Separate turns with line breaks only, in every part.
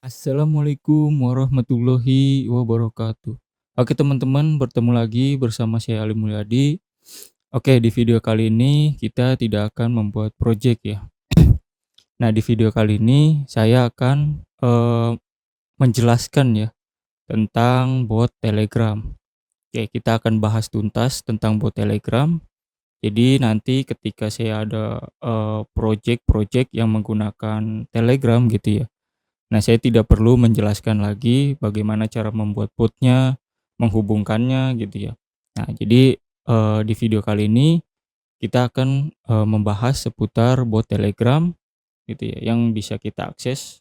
Assalamualaikum warahmatullahi wabarakatuh. Oke teman-teman, bertemu lagi bersama saya Ali Mulyadi. Oke, di video kali ini kita tidak akan membuat project ya. Nah, di video kali ini saya akan menjelaskan ya tentang bot Telegram. Oke, kita akan bahas tuntas tentang bot Telegram. Jadi nanti ketika saya ada project-project yang menggunakan Telegram gitu ya. Nah, saya tidak perlu menjelaskan lagi bagaimana cara membuat botnya, menghubungkannya gitu ya. Nah, jadi, di video kali ini kita akan, membahas seputar bot Telegram gitu ya, yang bisa kita akses,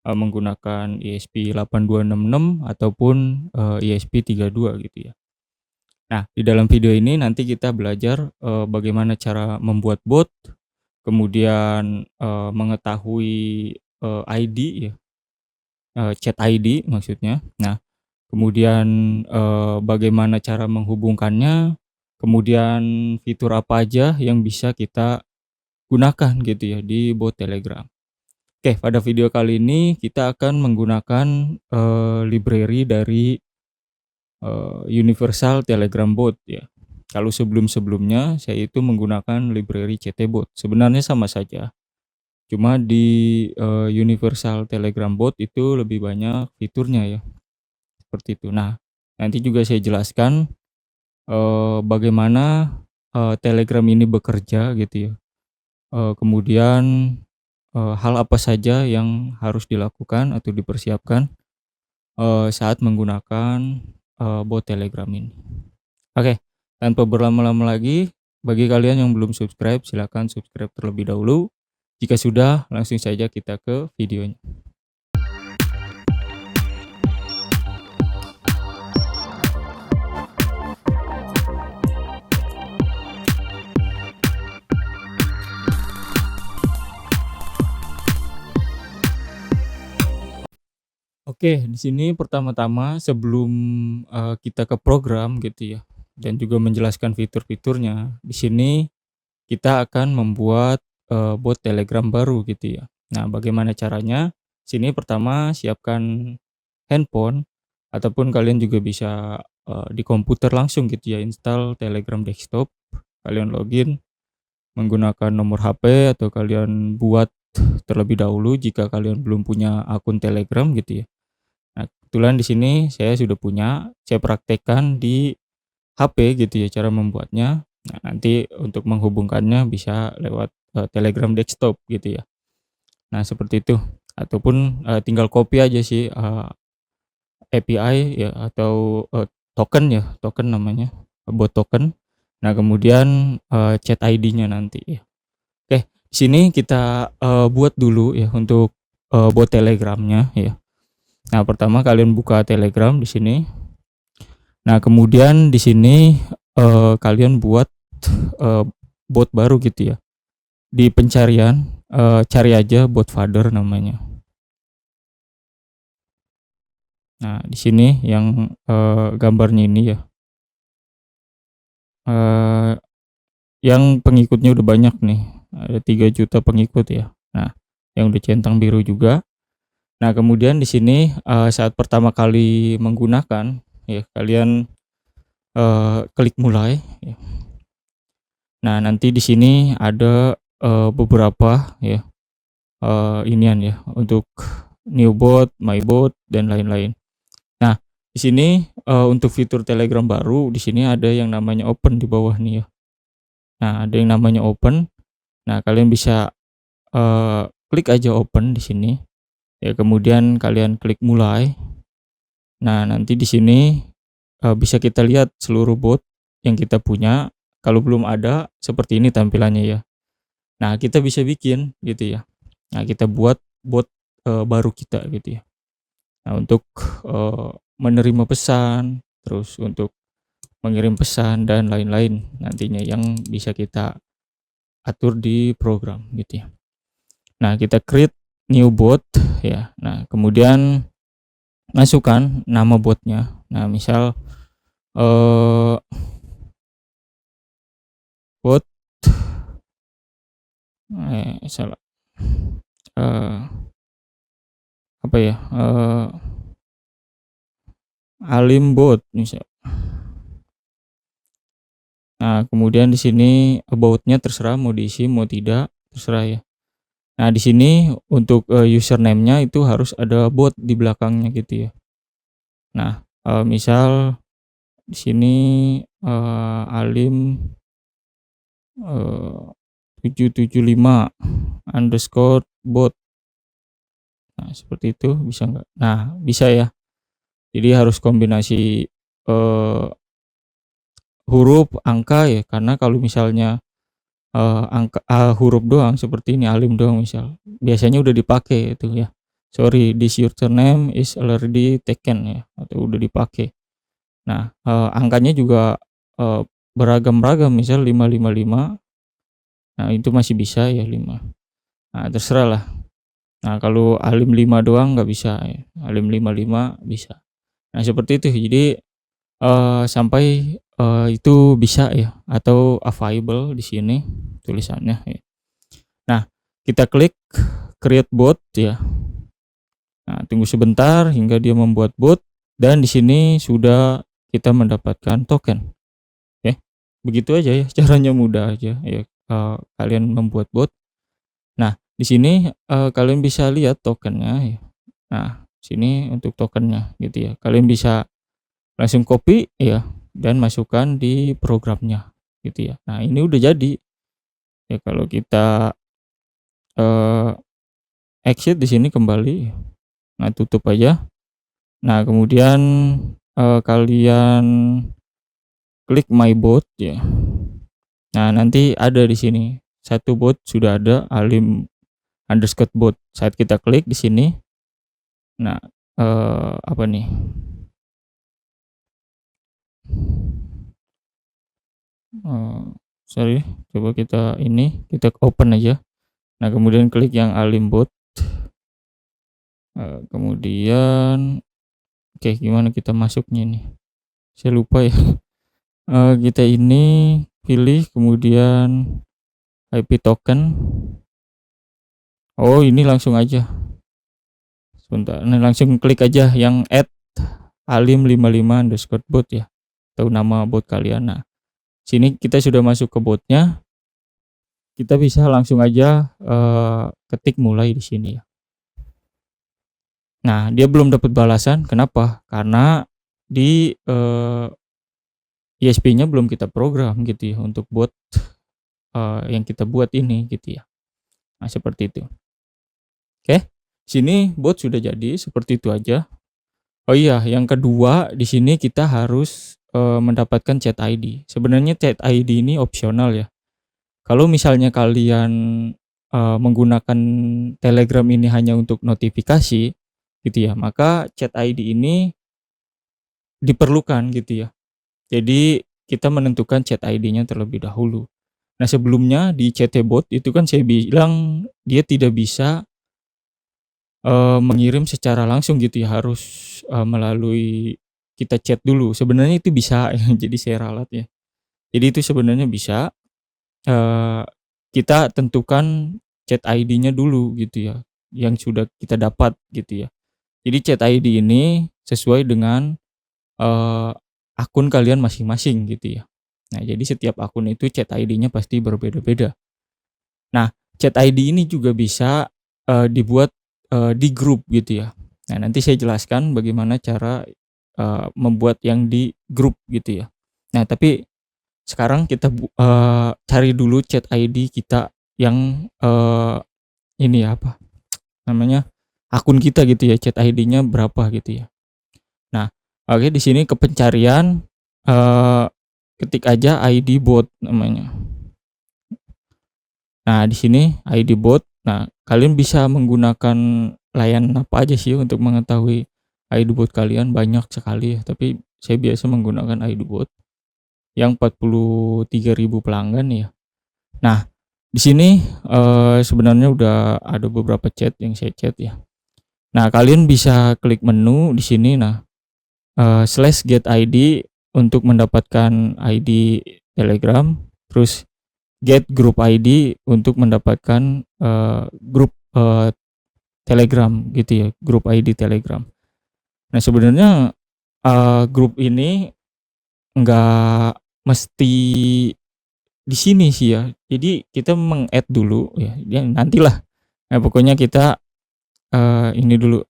menggunakan ESP8266 ataupun, ESP32 gitu ya. Nah, di dalam video ini nanti kita belajar, bagaimana cara membuat bot, kemudian, mengetahui, ID ya, chat ID maksudnya. Nah, kemudian, bagaimana cara menghubungkannya, kemudian fitur apa aja yang bisa kita gunakan gitu ya di bot Telegram. Oke, pada video kali ini kita akan menggunakan, library dari, Universal Telegram Bot ya. Kalau sebelum-sebelumnya saya itu menggunakan library CT-Bot, sebenarnya sama saja. Cuma di, Universal Telegram Bot itu lebih banyak fiturnya ya. Seperti itu. Nah, nanti juga saya jelaskan, bagaimana, Telegram ini bekerja gitu ya, kemudian, hal apa saja yang harus dilakukan atau dipersiapkan, saat menggunakan, bot Telegram ini. Oke, tanpa berlama-lama lagi, bagi kalian yang belum subscribe, silakan subscribe terlebih dahulu. Jika sudah, langsung saja kita ke videonya. Oke, di sini pertama-tama sebelum, kita ke program gitu ya, dan juga menjelaskan fitur-fiturnya, di sini kita akan membuat, bot Telegram baru gitu ya. Nah, bagaimana caranya? Sini pertama siapkan handphone ataupun kalian juga bisa, di komputer langsung gitu ya, install Telegram desktop, kalian login menggunakan nomor HP atau kalian buat terlebih dahulu jika kalian belum punya akun Telegram gitu ya. Nah, kebetulan di sini saya sudah punya, saya praktekkan di HP gitu ya cara membuatnya. Nah, nanti untuk menghubungkannya bisa lewat, Telegram desktop gitu ya. Nah, seperti itu. Ataupun, tinggal copy aja sih, API ya atau, token ya, token namanya, bot token. Nah, kemudian, chat ID-nya nanti ya. Oke, di sini kita, buat dulu ya untuk, bot Telegram-nya ya. Nah, pertama kalian buka Telegram di sini. Nah, kemudian di sini, kalian buat, eee, bot baru gitu ya. Di pencarian, cari aja bot father namanya. Nah, di sini yang, gambarnya ini ya, eee, yang pengikutnya udah banyak nih, ada 3 juta pengikut ya. Nah, yang udah centang biru juga. Nah, kemudian di sini, saat pertama kali menggunakan ya, kalian, klik mulai ya. Nah, nanti di sini ada, beberapa ya, inian ya, untuk new bot, my bot, dan lain-lain. Nah, di sini, untuk fitur Telegram baru, di sini ada yang namanya open di bawah nih ya. Nah, ada yang namanya open. Nah, kalian bisa, klik aja open di sini, ya kemudian kalian klik mulai. Nah, nanti di sini, bisa kita lihat seluruh bot yang kita punya. Kalau belum ada, seperti ini tampilannya ya. Nah, kita bisa bikin gitu ya. Nah, kita buat bot, baru kita gitu ya. Nah, untuk, menerima pesan, terus untuk mengirim pesan dan lain-lain nantinya yang bisa kita atur di program gitu ya. Nah, kita create new bot ya. Nah, kemudian masukkan nama botnya. Nah, misal, eee, bot, salah, eee, apa ya, Alim bot misal. Nah, kemudian di sini about-nya terserah mau diisi mau tidak, terserah ya. Nah, di sini untuk, username-nya itu harus ada bot di belakangnya gitu ya. Nah, misal di sini, alim, 775_bot. Nah, seperti itu bisa nggak? Nah, bisa ya. Jadi harus kombinasi, huruf, angka ya, karena kalau misalnya, huruf doang seperti ini alim doang misal, biasanya udah dipakai itu ya. Sorry, this username is already taken ya, atau udah dipakai. Nah, angkanya juga, beragam-ragam misal 555, nah itu masih bisa ya 5. Nah, terserah lah. Nah, kalau alim 5 doang nggak bisa ya, alim 55 bisa. Nah, seperti itu. Jadi, sampai, itu bisa ya atau available di sini tulisannya ya. Nah, kita klik create bot ya. Nah, tunggu sebentar hingga dia membuat bot dan di sini sudah kita mendapatkan token. Oke, begitu aja ya, caranya mudah aja ya, kalian membuat bot. Nah, di sini, kalian bisa lihat tokennya ya. Nah, sini untuk tokennya gitu ya. Kalian bisa langsung copy ya dan masukkan di programnya gitu ya. Nah, ini udah jadi. Ya kalau kita, eee, exit di sini kembali, nah tutup aja. Nah, kemudian, kalian klik my bot ya. Nah, nanti ada di sini, satu bot sudah ada alim_bot. Saat kita klik di sini, nah, apa nih, eee, sorry, coba kita open aja. Nah, kemudian klik yang alim_bot, kemudian oke, gimana kita masuknya nih? Saya lupa ya. Kita ini pilih kemudian IP token. Oh, ini langsung aja. Sebentar, nah langsung klik aja yang add alim55_bot ya, atau nama bot kalian. Nah, sini kita sudah masuk ke botnya, kita bisa langsung aja, ketik mulai di sini ya. Nah, dia belum dapat balasan, kenapa? Karena di, ISP-nya belum kita program gitu ya untuk bot, yang kita buat ini gitu ya. Nah, seperti itu. Oke, sini bot sudah jadi, seperti itu aja. Oh iya, yang kedua di sini kita harus, mendapatkan chat ID. Sebenarnya chat ID ini opsional ya. Kalau misalnya kalian, menggunakan Telegram ini hanya untuk notifikasi gitu ya, maka chat ID ini diperlukan gitu ya. Jadi kita menentukan chat ID-nya terlebih dahulu. Nah, sebelumnya di CT bot itu kan saya bilang dia tidak bisa, mengirim secara langsung gitu ya, harus, melalui kita chat dulu. Sebenarnya itu bisa ya, jadi saya ralat ya. Jadi itu sebenarnya bisa, eee, kita tentukan chat ID-nya dulu gitu ya, yang sudah kita dapat gitu ya. Jadi chat ID ini sesuai dengan, eee, akun kalian masing-masing gitu ya. Nah, jadi setiap akun itu chat ID-nya pasti berbeda-beda. Nah, chat ID ini juga bisa, dibuat, di grup gitu ya. Nah, nanti saya jelaskan bagaimana cara, membuat yang di grup gitu ya. Nah, tapi sekarang kita cari dulu chat ID kita yang, ini ya, apa namanya, akun kita gitu ya, chat ID-nya berapa gitu ya. Nah, oke, di sini ke pencarian, eee, ketik aja ID bot namanya. Nah, di sini ID bot. Nah, kalian bisa menggunakan layanan apa aja sih untuk mengetahui ID bot kalian, banyak sekali ya, tapi saya biasa menggunakan ID bot yang 43.000 pelanggan ya. Nah, di sini, sebenarnya udah ada beberapa chat yang saya chat ya. Nah, kalian bisa klik menu di sini, nah, /get ID untuk mendapatkan ID Telegram, terus get group ID untuk mendapatkan, grup, Telegram gitu ya, grup ID Telegram. Nah sebenarnya, grup ini nggak mesti di sini sih ya. Jadi kita meng-add dulu ya, ya nantilah. Nah pokoknya kita, ini dulu,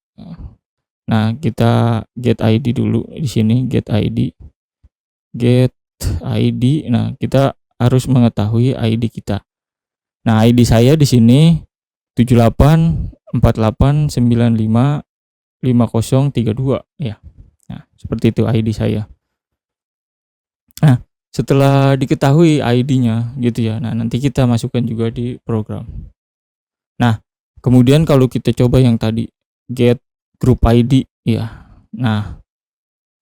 nah kita get ID dulu di sini, get ID. Nah kita harus mengetahui ID kita. Nah ID saya di sini 7848955032 ya. Nah seperti itu ID saya. Nah setelah diketahui ID-nya gitu ya, nah nanti kita masukkan juga di program. Nah kemudian kalau kita coba yang tadi get group ID ya, nah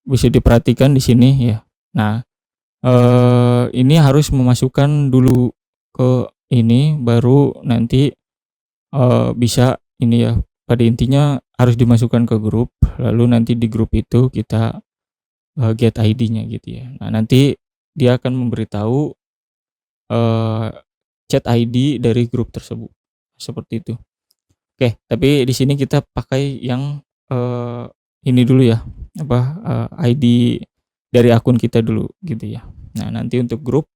bisa diperhatikan di sini ya. Nah ini harus memasukkan dulu ke ini, baru nanti, bisa ini ya, pada intinya harus dimasukkan ke grup, lalu nanti di grup itu kita, get ID-nya gitu ya. Nah nanti dia akan memberitahu, eee, chat ID dari grup tersebut, seperti itu. Oke, tapi di sini kita pakai yang, ini dulu ya, apa, ID dari akun kita dulu gitu ya. Nah nanti untuk grup,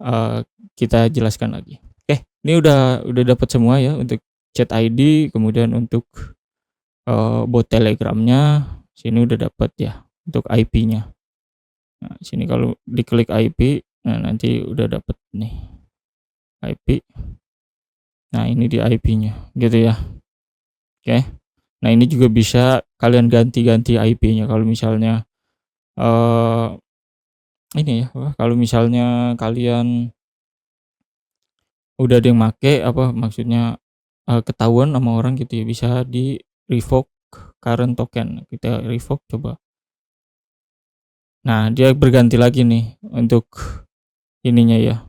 eee, kita jelaskan lagi. Oke, ini udah dapat semua ya untuk chat ID, kemudian untuk, bot Telegram-nya, sini udah dapat ya untuk IP-nya. Nah, sini kalau diklik IP, nah nanti udah dapat nih IP. Nah, ini di IP-nya gitu ya. Oke. Nah, ini juga bisa kalian ganti-ganti IP-nya kalau misalnya, eee, ini ya, kalau misalnya kalian udah ada yang make, apa maksudnya, ketahuan sama orang gitu ya, bisa di-revoke current token. Kita revoke coba. Nah, dia berganti lagi nih untuk ininya ya.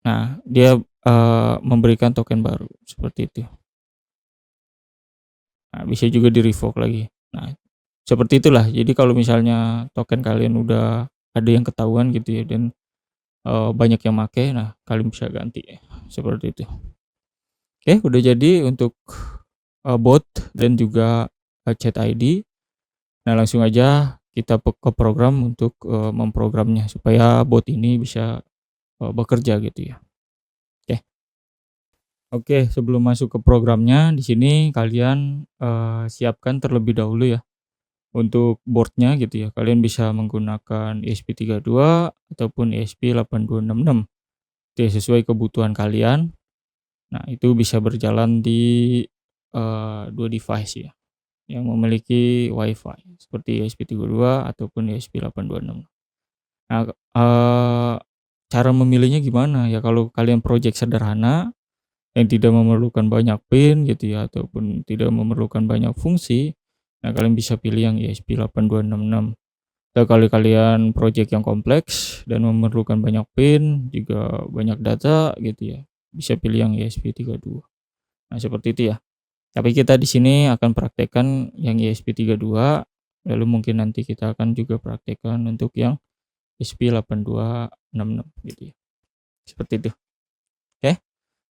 Nah, dia, memberikan token baru, seperti itu. Nah, bisa juga di-revoke lagi. Nah, seperti itulah. Jadi kalau misalnya token kalian udah ada yang ketahuan gitu ya dan, banyak yang make, nah kalian bisa ganti, seperti itu. Oke, udah jadi untuk, bot dan juga, chat ID. Nah, langsung aja kita ke program untuk, memprogramnya supaya bot ini bisa, bekerja gitu ya. Oke. Oke, sebelum masuk ke programnya, di sini kalian, siapkan terlebih dahulu ya untuk board-nya gitu ya. Kalian bisa menggunakan ESP32 ataupun ESP8266. Itu ya sesuai kebutuhan kalian. Nah, itu bisa berjalan di, 2 device ya yang memiliki WiFi seperti ESP32 ataupun ESP8266. Nah, cara memilihnya gimana? Ya kalau kalian project sederhana yang tidak memerlukan banyak pin gitu ya, ataupun tidak memerlukan banyak fungsi, nah kalian bisa pilih yang ESP8266. Atau kalau kalian project yang kompleks dan memerlukan banyak pin, juga banyak data gitu ya, bisa pilih yang ESP32. Nah seperti itu ya. Tapi kita di sini akan praktekkan yang ESP32, lalu mungkin nanti kita akan juga praktekkan untuk yang ESP8266 gitu ya. Seperti itu. Oke.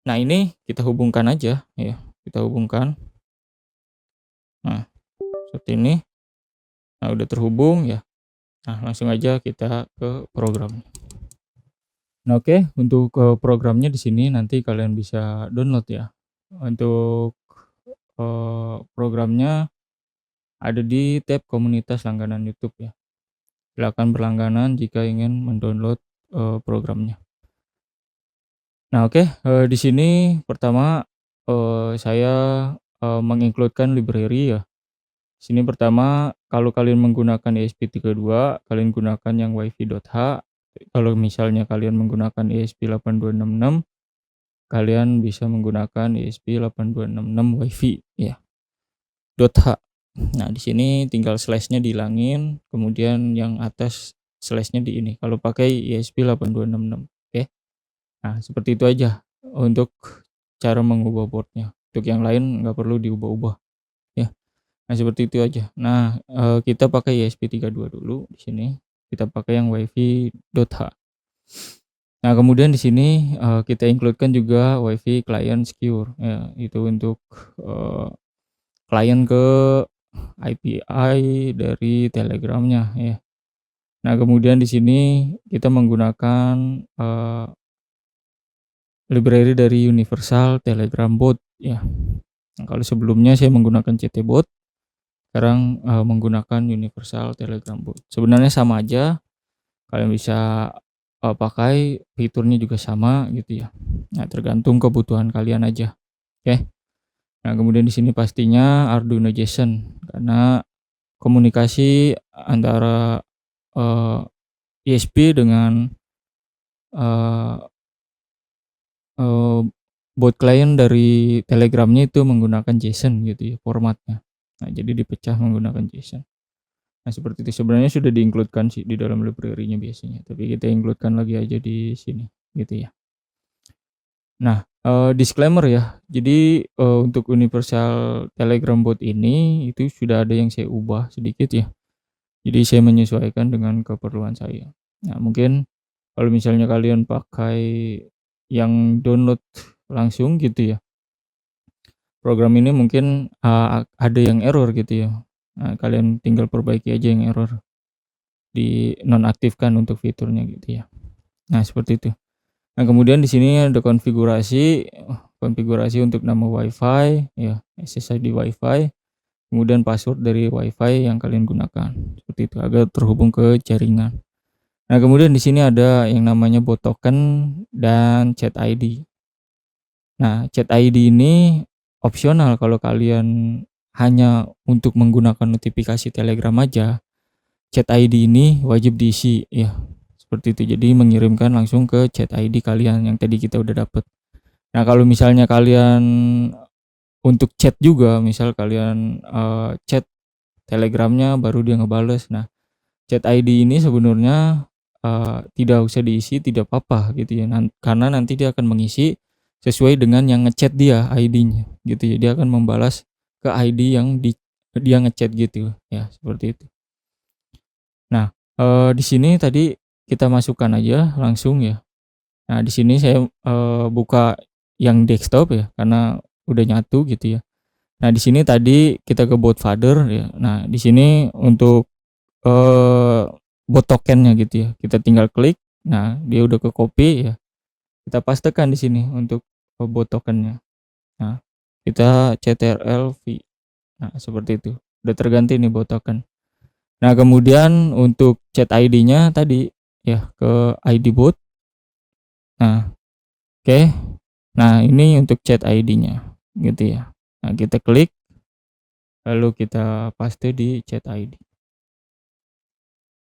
Nah ini kita hubungkan aja ya, kita hubungkan. Nah, seperti ini. Nah, udah terhubung ya. Nah, langsung aja kita ke program. Nah, oke, untuk, programnya di sini nanti kalian bisa download ya. Untuk, programnya ada di tab komunitas langganan YouTube ya. Silakan berlangganan jika ingin mendownload, programnya. Nah, oke, di sini pertama, saya, meng-include-kan library ya. Sini pertama, kalau kalian menggunakan ESP32, kalian gunakan yang wifi.h. Kalau misalnya kalian menggunakan ESP8266, kalian bisa menggunakan ESP8266 wifi ya, .h. Nah, di sini tinggal slash-nya dihilangin, kemudian yang atas slash-nya di ini, kalau pakai ESP8266, oke. Nah, seperti itu aja untuk cara mengubah port-nya. Untuk yang lain nggak perlu diubah-ubah ya. Nah, seperti itu aja. Nah, kita pakai ESP32 dulu di sini, kita pakai yang wifi.h. Nah, kemudian di sini, kita include-kan juga WiFi client secure, ya, itu untuk, eee, klien ke API dari Telegram-nya ya. Nah, kemudian di sini kita menggunakan, library dari Universal Telegram Bot ya. Nah, kalau sebelumnya saya menggunakan CT Bot, sekarang, menggunakan Universal Telegram Bot. Sebenarnya sama aja, kalian bisa, pakai fiturnya juga sama gitu ya. Nah, tergantung kebutuhan kalian aja, oke. Nah, kemudian di sini pastinya Arduino JSON karena komunikasi antara, eee, ISP dengan, eee eee, bot klien dari Telegram-nya itu menggunakan JSON gitu ya formatnya. Nah, jadi dipecah menggunakan JSON. Nah, seperti itu sebenarnya sudah di-include-kan sih di dalam library-nya biasanya, tapi kita include-kan lagi aja di sini gitu ya. Nah, disclaimer ya, jadi, untuk Universal Telegram Bot ini itu sudah ada yang saya ubah sedikit ya. Jadi saya menyesuaikan dengan keperluan saya. Nah, mungkin kalau misalnya kalian pakai yang download langsung gitu ya, program ini mungkin, ada yang error gitu ya. Nah, kalian tinggal perbaiki aja yang error, dinonaktifkan untuk fiturnya gitu ya. Nah, seperti itu. Nah, kemudian di sini ada konfigurasi untuk nama WiFi ya, SSID WiFi, kemudian password dari WiFi yang kalian gunakan, seperti itu, agar terhubung ke jaringan. Nah, kemudian di sini ada yang namanya bot token dan chat ID. Nah, chat ID ini opsional kalau kalian hanya untuk menggunakan notifikasi Telegram aja, chat ID ini wajib diisi ya, seperti itu. Jadi mengirimkan langsung ke chat ID kalian yang tadi kita udah dapet. Nah, kalau misalnya kalian untuk chat juga, misal kalian, chat Telegram-nya baru dia ngebales. Nah, chat ID ini sebenarnya, tidak usah diisi, tidak apa-apa gitu ya, karena nanti dia akan mengisi sesuai dengan yang ngechat dia ID-nya gitu ya. Dia akan membalas ke ID yang dia ngechat gitu ya, seperti itu. Nah, di sini tadi kita masukkan aja langsung ya. Nah, di sini saya, buka yang desktop ya, karena udah nyatu gitu ya. Nah, di sini tadi kita ke bot father ya. Nah, di sini untuk, eee, bot token-nya gitu ya, kita tinggal klik, nah dia udah ke-copy ya, kita pastekan di sini untuk, bot token-nya. Nah, kita CTRL-V. Nah, seperti itu, udah terganti nih bot token. Nah, kemudian untuk chat ID-nya tadi ya, ke ID bot. Nah, oke. Nah, ini untuk chat ID-nya gitu ya. Nah, kita klik, lalu kita paste di chat ID.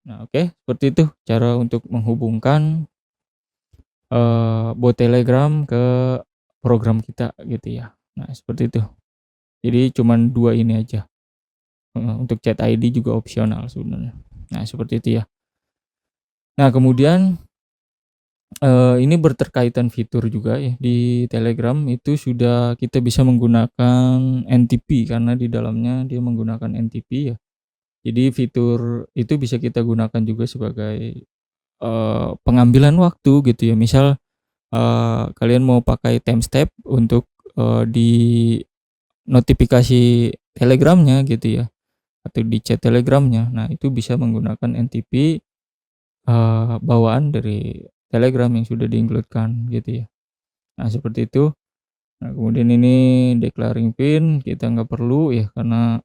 Nah, oke, seperti itu cara untuk menghubungkan, bot Telegram ke program kita gitu ya. Nah, seperti itu. Jadi cuman 2 ini aja, untuk chat ID juga opsional sebenarnya. Nah, seperti itu ya. Nah, kemudian, ini berterkaitan fitur juga ya, di Telegram itu sudah kita bisa menggunakan NTP karena di dalamnya dia menggunakan NTP ya. Jadi fitur itu bisa kita gunakan juga sebagai, pengambilan waktu gitu ya. Misal, kalian mau pakai timestamp untuk, di notifikasi Telegram-nya gitu ya, atau di chat Telegram-nya. Nah, itu bisa menggunakan NTP, bawaan dari Telegram yang sudah di-include-kan gitu ya. Nah, seperti itu. Nah, kemudian ini declaring PIN kita nggak perlu ya, karena,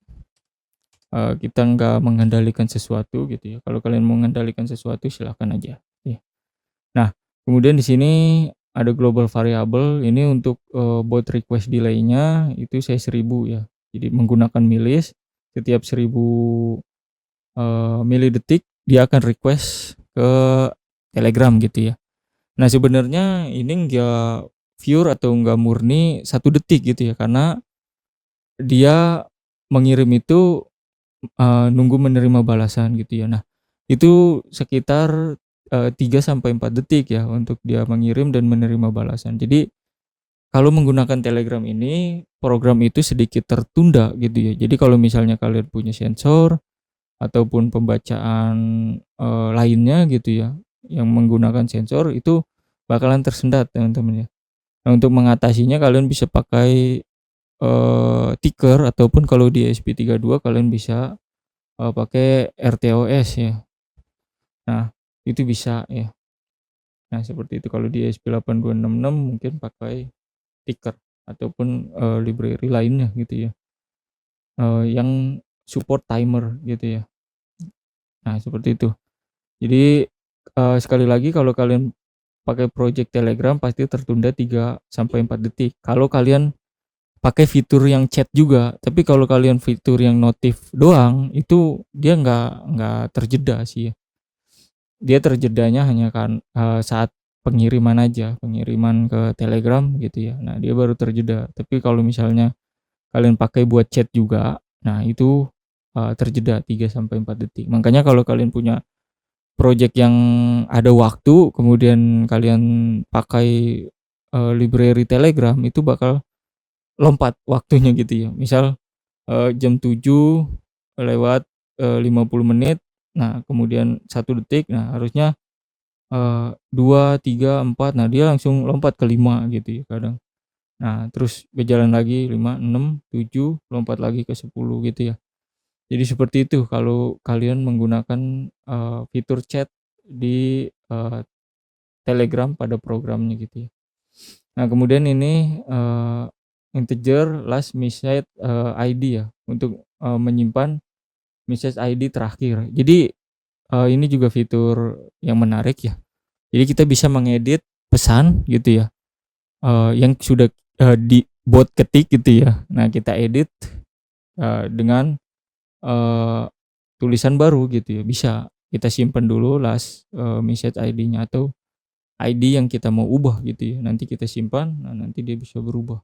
kita nggak mengendalikan sesuatu gitu ya. Kalau kalian mau mengendalikan sesuatu silahkan aja ya. Nah, kemudian di sini ada global variable ini untuk, bot request delay-nya itu saya 1000 ya. Jadi menggunakan milis, setiap 1000, milidetik dia akan request ke Telegram gitu ya. Nah, sebenarnya ini enggak pure atau enggak murni 1 detik gitu ya, karena dia mengirim itu, nunggu menerima balasan gitu ya. Nah, itu sekitar, 3 sampai 4 detik ya untuk dia mengirim dan menerima balasan. Jadi kalau menggunakan Telegram ini, program itu sedikit tertunda gitu ya. Jadi kalau misalnya kalian punya sensor ataupun pembacaan, lainnya gitu ya, yang menggunakan sensor itu bakalan tersendat teman-teman ya. Nah, untuk mengatasinya kalian bisa pakai, tiker ataupun kalau di ESP32 kalian bisa, pakai RTOS ya. Nah, itu bisa ya. Nah, seperti itu kalau di ESP8266 mungkin pakai tiker ataupun, library lainnya gitu ya, yang support timer gitu ya. Nah, seperti itu. Jadi, sekali lagi kalau kalian pakai project Telegram pasti tertunda 3 sampai 4 detik. Kalau kalian pakai fitur yang chat juga, tapi kalau kalian fitur yang notif doang, itu dia nggak terjeda sih ya. Dia terjedanya hanya saat pengiriman aja, pengiriman ke Telegram gitu ya. Nah, dia baru terjeda. Tapi kalau misalnya kalian pakai buat chat juga, nah itu, terjeda 3 sampai 4 detik. Makanya kalau kalian punya project yang ada waktu, kemudian kalian pakai, library Telegram, itu bakal lompat waktunya gitu ya. Misal, jam 7 lewat, 50 menit, nah kemudian 1 detik, nah harusnya, 2, 3, 4, nah dia langsung lompat ke 5 gitu ya kadang. Nah terus berjalan lagi 5, 6, 7, lompat lagi ke 10 gitu ya. Jadi seperti itu kalau kalian menggunakan, fitur chat di, Telegram pada programnya gitu ya. Nah kemudian ini, integer last message, ID ya untuk, menyimpan message ID terakhir. Jadi, ini juga fitur yang menarik ya. Jadi kita bisa mengedit pesan gitu ya, yang sudah, di bot ketik gitu ya. Nah kita edit, dengan, tulisan baru gitu ya, bisa. Kita simpan dulu last, message ID-nya atau ID yang kita mau ubah gitu ya, nanti kita simpan, nah nanti dia bisa berubah.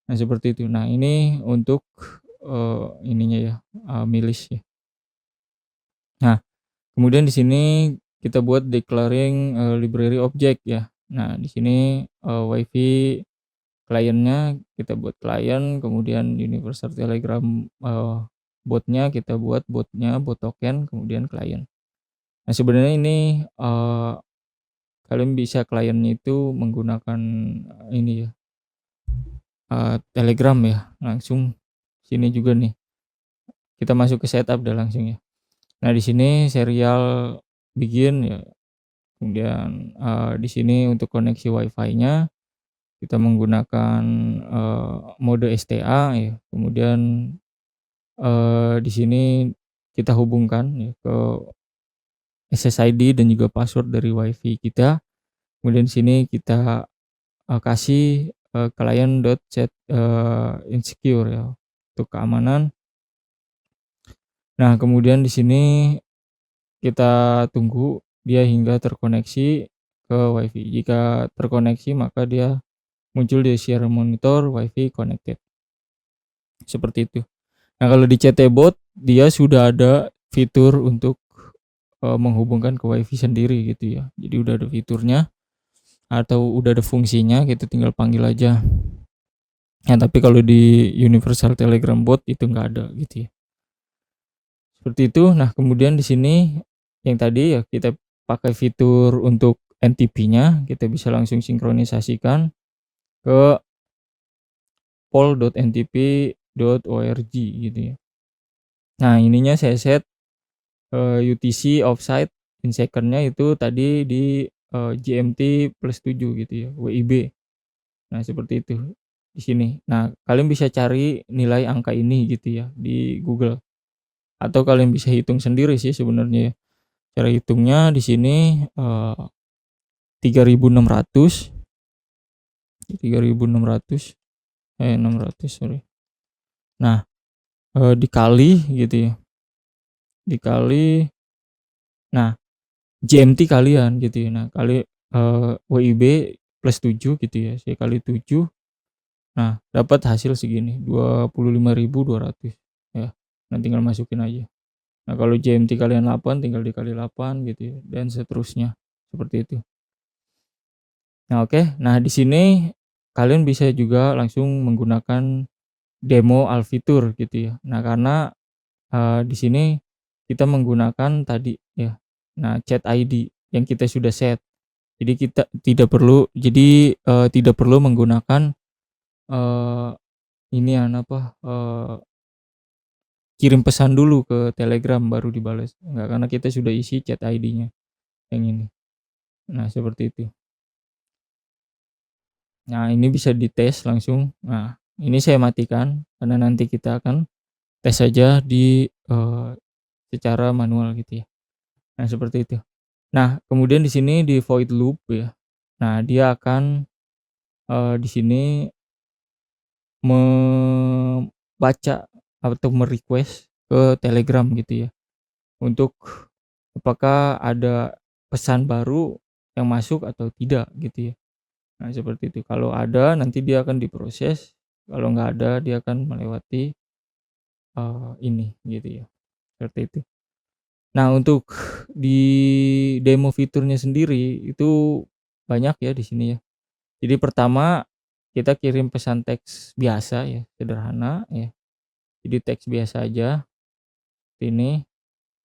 Nah seperti itu. Nah ini untuk, ininya ya, milis ya. Nah kemudian di sini kita buat declaring, library object ya. Nah di sini, WiFi kliennya kita buat klien, kemudian Universal Telegram, botnya kita buat botnya, bot token, kemudian klien. Nah sebenarnya ini, kalian bisa kliennya itu menggunakan, ini ya, Telegram ya, langsung sini juga nih, kita masuk ke setup dah langsung ya. Nah di sini serial begin ya, kemudian, di sini untuk koneksi WiFi-nya kita menggunakan, mode STA ya, kemudian, di sini kita hubungkan ya ke SSID dan juga password dari WiFi kita, kemudian di sini kita, kasih, client.set, insecure ya, untuk keamanan. Nah kemudian di sini kita tunggu dia hingga terkoneksi ke WiFi. Jika terkoneksi maka dia muncul di share monitor WiFi connected, seperti itu. Nah kalau di CT Bot dia sudah ada fitur untuk, menghubungkan ke WiFi sendiri gitu ya. Jadi udah ada fiturnya atau udah ada fungsinya, kita tinggal panggil aja. Nah tapi kalau di Universal Telegram Bot itu nggak ada gitu ya. Seperti itu. Nah kemudian di sini yang tadi ya kita pakai fitur untuk NTP-nya, kita bisa langsung sinkronisasikan ke poll.ntp.org gitu ya. Nah ininya saya set, UTC offsite in second-nya itu tadi di, GMT +7 gitu ya, WIB. Nah seperti itu di sini. Nah kalian bisa cari nilai angka ini gitu ya di Google, atau kalian bisa hitung sendiri sih sebenarnya ya. Cara hitungnya di sini, 3.600, 3.600, 600 sorry. Nah, dikali gitu ya, dikali, nah GMT kalian gitu ya, nah kali, WIB +7 gitu ya, saya kali 7, nah dapat hasil segini 25.200 ya. Nah tinggal masukin aja. Nah kalau GMT kalian 8 tinggal dikali 8 gitu ya, dan seterusnya, seperti itu. Nah oke, nah di sini kalian bisa juga langsung menggunakan demo Alfitur gitu ya. Nah karena, di sini kita menggunakan tadi ya, nah chat ID yang kita sudah set. Jadi kita tidak perlu menggunakan, eee, inian apa, kirim pesan dulu ke Telegram baru dibales, enggak, karena kita sudah isi chat ID-nya yang ini. Nah, seperti itu. Nah, ini bisa dites langsung. Nah, ini saya matikan karena nanti kita akan tes saja secara manual gitu ya. Nah, seperti itu. Nah, kemudian di sini di void loop ya. Nah, dia akan, di sini membaca atau me-request ke Telegram gitu ya, untuk apakah ada pesan baru yang masuk atau tidak gitu ya. Nah, seperti itu. Kalau ada nanti dia akan diproses, kalau nggak ada dia akan melewati, ini gitu ya, seperti itu. Nah, untuk di demo fiturnya sendiri itu banyak ya di sini ya. Jadi pertama kita kirim pesan teks biasa ya, sederhana ya. Jadi teks biasa aja, ini.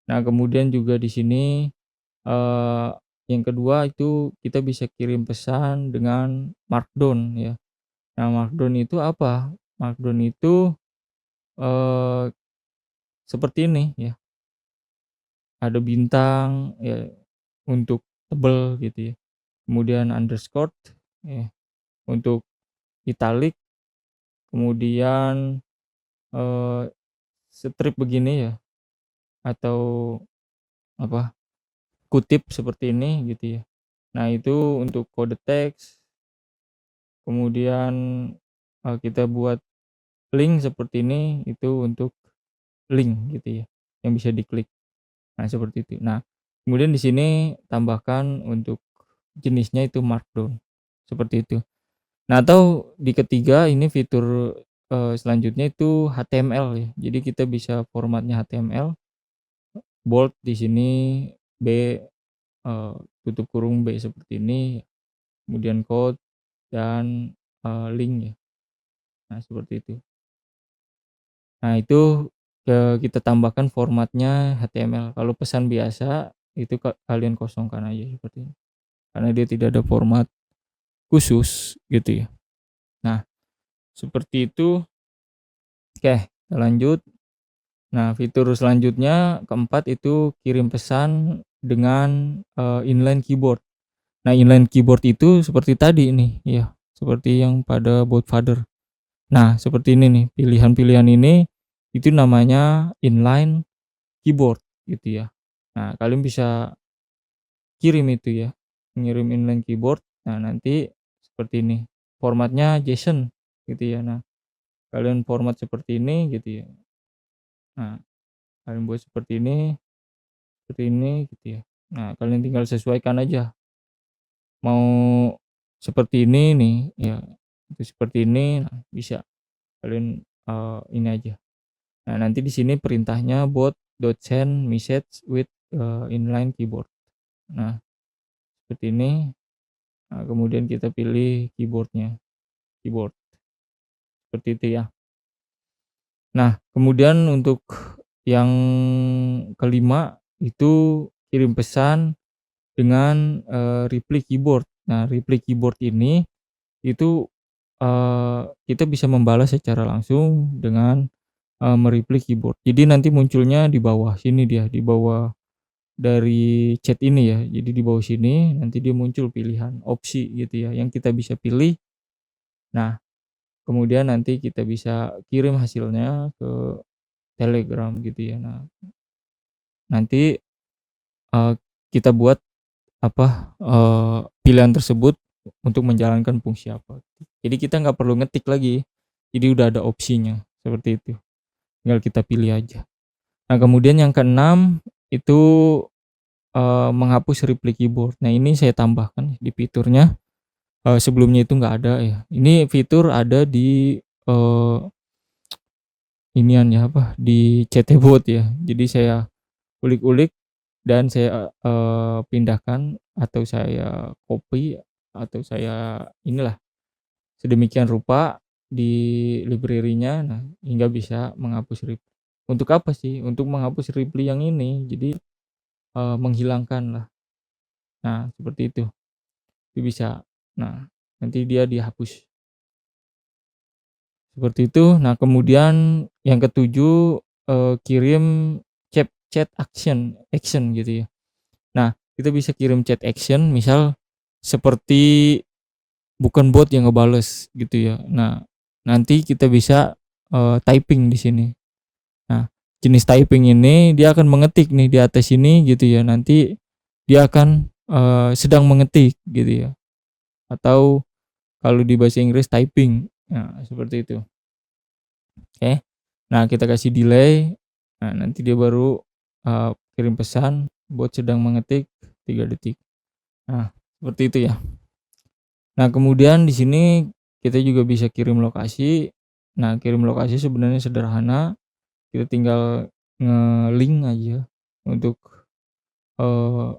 Nah, kemudian juga di sini, eee, yang kedua itu kita bisa kirim pesan dengan markdown ya. Nah, markdown itu apa? Markdown itu, eee, seperti ini ya, ada bintang ya untuk tebel gitu ya, kemudian underscore ya untuk italic, kemudian, eee, strip begini ya atau apa, kutip seperti ini gitu ya. Nah, itu untuk kode teks, kemudian, kita buat link seperti ini, itu untuk link gitu ya, yang bisa diklik. Nah, seperti itu. Nah, kemudian di sini tambahkan untuk jenisnya itu markdown, seperti itu. Nah, atau di ketiga ini fitur, selanjutnya itu HTML ya. Jadi kita bisa formatnya HTML, bold di sini, B, tutup kurung B seperti ini, kemudian quote dan, link ya. Nah, seperti itu. Nah, itu, kita tambahkan formatnya HTML. Kalau pesan biasa itu kalian kosongkan aja seperti ini, karena dia tidak ada format khusus gitu ya. Nah, seperti itu. Oke, kita lanjut. Nah, fitur selanjutnya keempat itu kirim pesan dengan, inline keyboard. Nah, inline keyboard itu seperti tadi nih, ya, seperti yang pada Bootfather. Nah, seperti ini nih, pilihan-pilihan ini itu namanya inline keyboard gitu ya. Nah, kalian bisa kirim itu ya, ngirim inline keyboard. Nah, nanti seperti ini, formatnya JSON gitu ya. Nah, kalian format seperti ini gitu ya. Nah, kalian buat seperti ini gitu ya. Nah, kalian tinggal sesuaikan aja, mau seperti ini nih ya, itu seperti ini, nah bisa kalian, ini aja. Nah, nanti di sini perintahnya bot.send message with, inline keyboard. Nah, seperti ini, nah kemudian kita pilih keyboard, seperti itu ya. Nah, kemudian untuk yang kelima itu kirim pesan dengan, reply keyboard. Nah, reply keyboard ini itu, kita bisa membalas secara langsung dengan, me-reply keyboard. Jadi nanti munculnya di bawah sini dia, di bawah dari chat ini ya. Jadi di bawah sini nanti dia muncul pilihan opsi gitu ya, yang kita bisa pilih. Nah, kemudian nanti kita bisa kirim hasilnya ke Telegram gitu ya. Nah, nanti, eee, kita buat apa, pilihan tersebut untuk menjalankan fungsi apa. Jadi kita nggak perlu ngetik lagi, jadi udah ada opsinya, seperti itu, tinggal kita pilih aja. Nah, kemudian yang keenam itu, menghapus reply keyboard. Nah, ini saya tambahkan di fiturnya, sebelumnya itu nggak ada ya. Ini fitur ada di, inian ya, apa, di chatbot ya. Jadi saya ulik-ulik dan saya, pindahkan atau saya copy atau saya inilah sedemikian rupa di library-nya, nah hingga bisa menghapus untuk apa sih? Untuk menghapus reply yang ini, jadi, menghilangkanlah. Nah, seperti itu. itu bisa. Nah, nanti dia dihapus, seperti itu. Nah, kemudian yang ketujuh, kirim chat action gitu ya. Nah, kita bisa kirim chat action misal seperti bukan bot yang ngebales gitu ya. Nah, nanti kita bisa, typing di sini. Nah, jenis typing ini dia akan mengetik nih di atas sini gitu ya, nanti dia akan, sedang mengetik gitu ya, atau kalau di bahasa Inggris typing. Nah, seperti itu, oke. Nah, kita kasih delay, nah nanti dia baru, kirim pesan, bot sedang mengetik 3 detik. Nah, seperti itu ya. Nah, kemudian di sini kita juga bisa kirim lokasi. Nah, kirim lokasi sebenarnya sederhana, kita tinggal nge-link aja untuk, eee,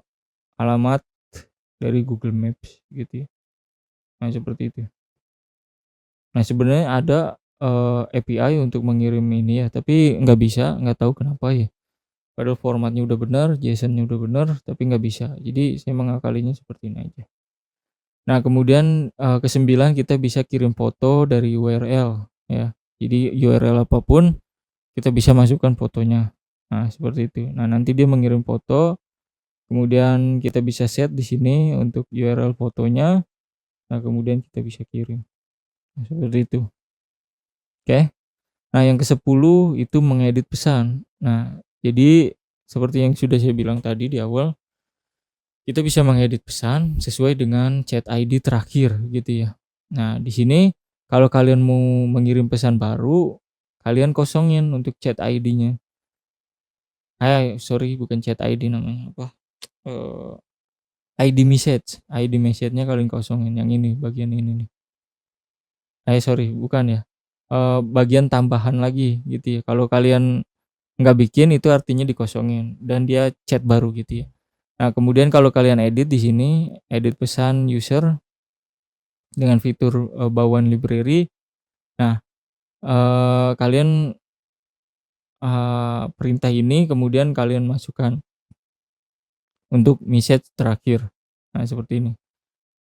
alamat dari Google Maps gitu ya. Nah, seperti itu. Nah, sebenarnya ada, API untuk mengirim ini ya, tapi nggak bisa, nggak tahu kenapa ya. Padahal formatnya udah bener, JSON-nya udah bener, tapi nggak bisa. Jadi saya mengakalinya seperti ini aja. Nah, kemudian, ke-9 kita bisa kirim foto dari URL ya. Jadi URL apapun kita bisa masukkan fotonya. Nah, seperti itu. Nah, nanti dia mengirim foto, kemudian kita bisa set di sini untuk URL fotonya. Nah, kemudian kita bisa kirim. Nah, seperti itu. Oke. Nah, yang ke-10 itu mengedit pesan. Nah, jadi seperti yang sudah saya bilang tadi di awal, kita bisa mengedit pesan sesuai dengan chat ID terakhir gitu ya. Nah, di sini kalau kalian mau mengirim pesan baru, kalian kosongin untuk chat ID-nya. Sorry, bukan chat ID namanya, apa, ID message-nya kalian kosongin, yang ini, bagian ini nih. Sorry, bukan ya, bagian tambahan lagi gitu ya. Kalau kalian nggak bikin, itu artinya dikosongin dan dia chat baru gitu ya. Nah, kemudian kalau kalian edit di sini, edit pesan user dengan fitur, bawaan library. Nah, kalian, perintah ini kemudian kalian masukkan untuk message terakhir. Nah, seperti ini.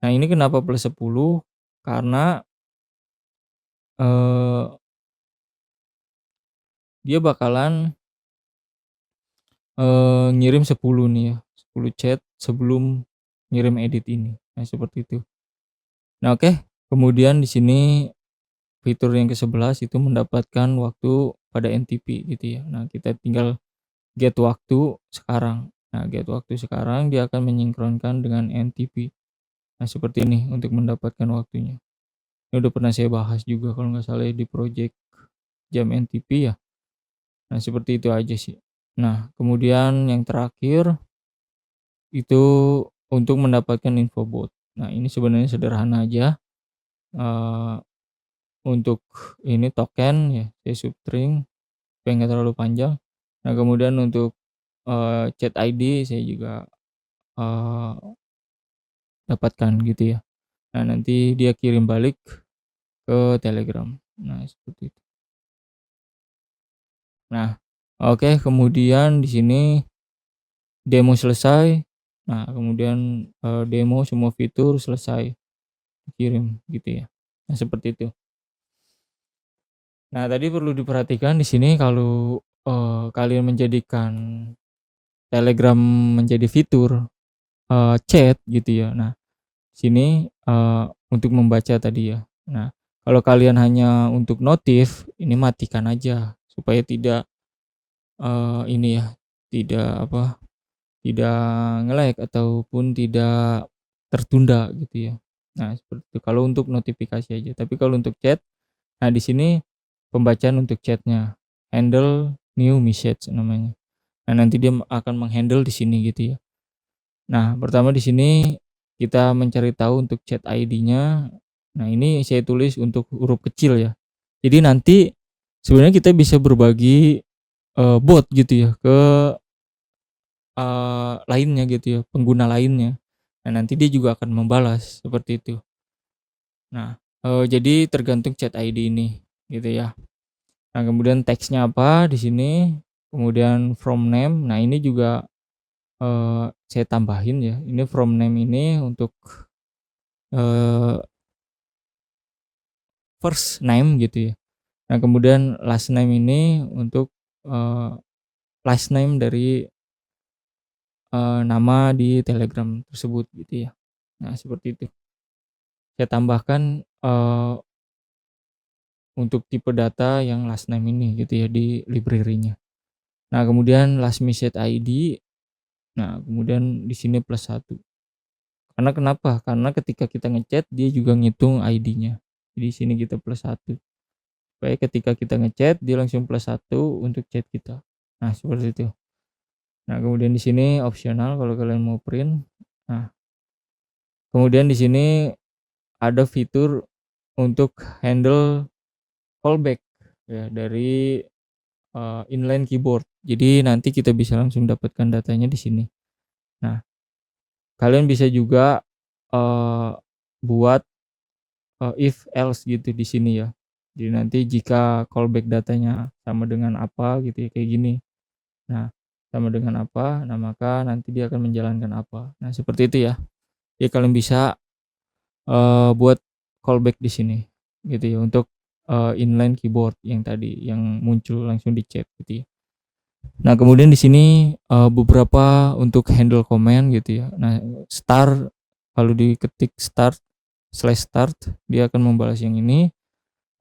Nah, ini kenapa plus 10, karena, eee, dia bakalan, ngirim 10 nih ya, 10 chat sebelum ngirim edit ini. Nah, seperti itu. Nah, oke, kemudian di sini fitur yang ke-11 itu mendapatkan waktu pada NTP gitu ya. Nah, kita tinggal get waktu sekarang. Nah, get waktu sekarang dia akan menyinkronkan dengan NTP. Nah, seperti ini untuk mendapatkan waktunya. Ini udah pernah saya bahas juga kalau nggak salah ya di project jam NTP ya. Nah, seperti itu aja sih. Nah, kemudian yang terakhir itu untuk mendapatkan info bot. Nah, ini sebenarnya sederhana aja, eee, untuk ini token ya, saya substring supaya nggak terlalu panjang. Nah, kemudian untuk, chat ID saya juga, eee, dapatkan gitu ya. Nah, nanti dia kirim balik ke Telegram. Nah, seperti itu. Nah, oke, kemudian di sini demo selesai. Nah, kemudian, demo semua fitur selesai, dikirim gitu ya. Nah, seperti itu. Nah, tadi perlu diperhatikan di sini kalau, kalian menjadikan Telegram menjadi fitur, chat gitu ya. Nah, sini, untuk membaca tadi ya. Nah, kalau kalian hanya untuk notif, ini matikan aja supaya tidak, ini ya, tidak apa, tidak nge-lag ataupun tidak tertunda gitu ya. Nah, seperti itu kalau untuk notifikasi aja. Tapi kalau untuk chat, nah di sini pembacaan untuk chatnya, handle new message namanya. Nah, nanti dia akan menghandle di sini gitu ya. Nah, pertama di sini kita mencari tahu untuk chat ID-nya. Nah, ini saya tulis untuk huruf kecil ya. Jadi nanti sebenarnya kita bisa berbagi, bot gitu ya ke, lainnya gitu ya, pengguna lainnya. Nah, nanti dia juga akan membalas, seperti itu. Nah, jadi tergantung chat ID ini, gitu ya. Nah, kemudian teksnya apa di sini, kemudian from name. Nah, ini juga, saya tambahin ya, ini from name ini untuk eee, first name gitu ya. Nah kemudian last name ini untuk, eee, last name dari, nama di Telegram tersebut gitu ya. Nah seperti itu. Saya tambahkan, untuk tipe data yang last name ini gitu ya di library-nya. Nah kemudian last message ID, nah kemudian di sini +1. Karena kenapa? Karena ketika kita nge-chat dia juga ngitung ID-nya. Di sini kita +1. Supaya ketika kita nge-chat dia langsung +1 untuk chat kita. Nah seperti itu. Nah kemudian di sini opsional kalau kalian mau print. Nah kemudian di sini ada fitur untuk handle callback ya dari, inline keyboard. Jadi nanti kita bisa langsung dapatkan datanya di sini. Nah, kalian bisa juga, eee, buat, if else gitu di sini ya. Jadi nanti jika callback datanya sama dengan apa gitu ya, kayak gini. Nah, sama dengan apa, nah maka nanti dia akan menjalankan apa. Nah, seperti itu ya. Jadi kalian bisa, buat callback di sini gitu ya untuk, inline keyboard yang tadi yang muncul langsung di chat gitu ya. Nah, kemudian di sini, beberapa untuk handle comment gitu ya. Nah, kalau diketik start dia akan membalas yang ini.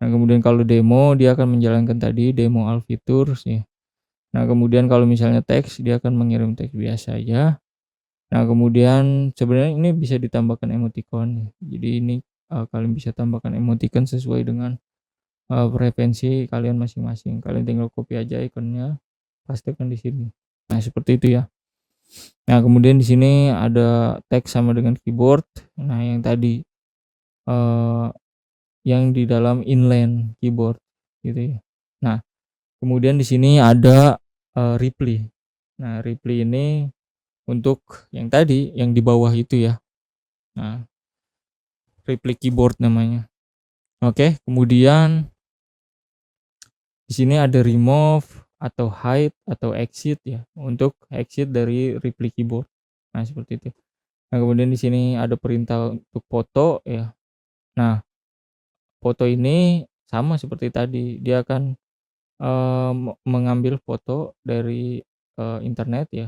Nah, kemudian kalau demo dia akan menjalankan tadi demo all features ya. Nah, kemudian kalau misalnya teks dia akan mengirim teks biasa aja. Nah, kemudian sebenarnya ini bisa ditambahkan emoticon ya. Jadi ini, kalian bisa tambahkan emoticon sesuai dengan, preferensi kalian masing-masing. Kalian tinggal copy aja ikonnya, pastekan di sini. Nah, seperti itu ya. Nah, kemudian di sini ada teks sama dengan keyboard. Nah, yang tadi, eee, yang di dalam inline keyboard gitu ya. Nah, kemudian di sini ada, reply. Nah, reply ini untuk yang tadi, yang di bawah itu ya. Nah, reply keyboard namanya. Oke, kemudian di sini ada remove atau hide atau exit ya, untuk exit dari reply keyboard. Nah, seperti itu. Nah, kemudian di sini ada perintah untuk foto ya. Nah, foto ini sama seperti tadi, dia akan, mengambil foto dari, internet ya.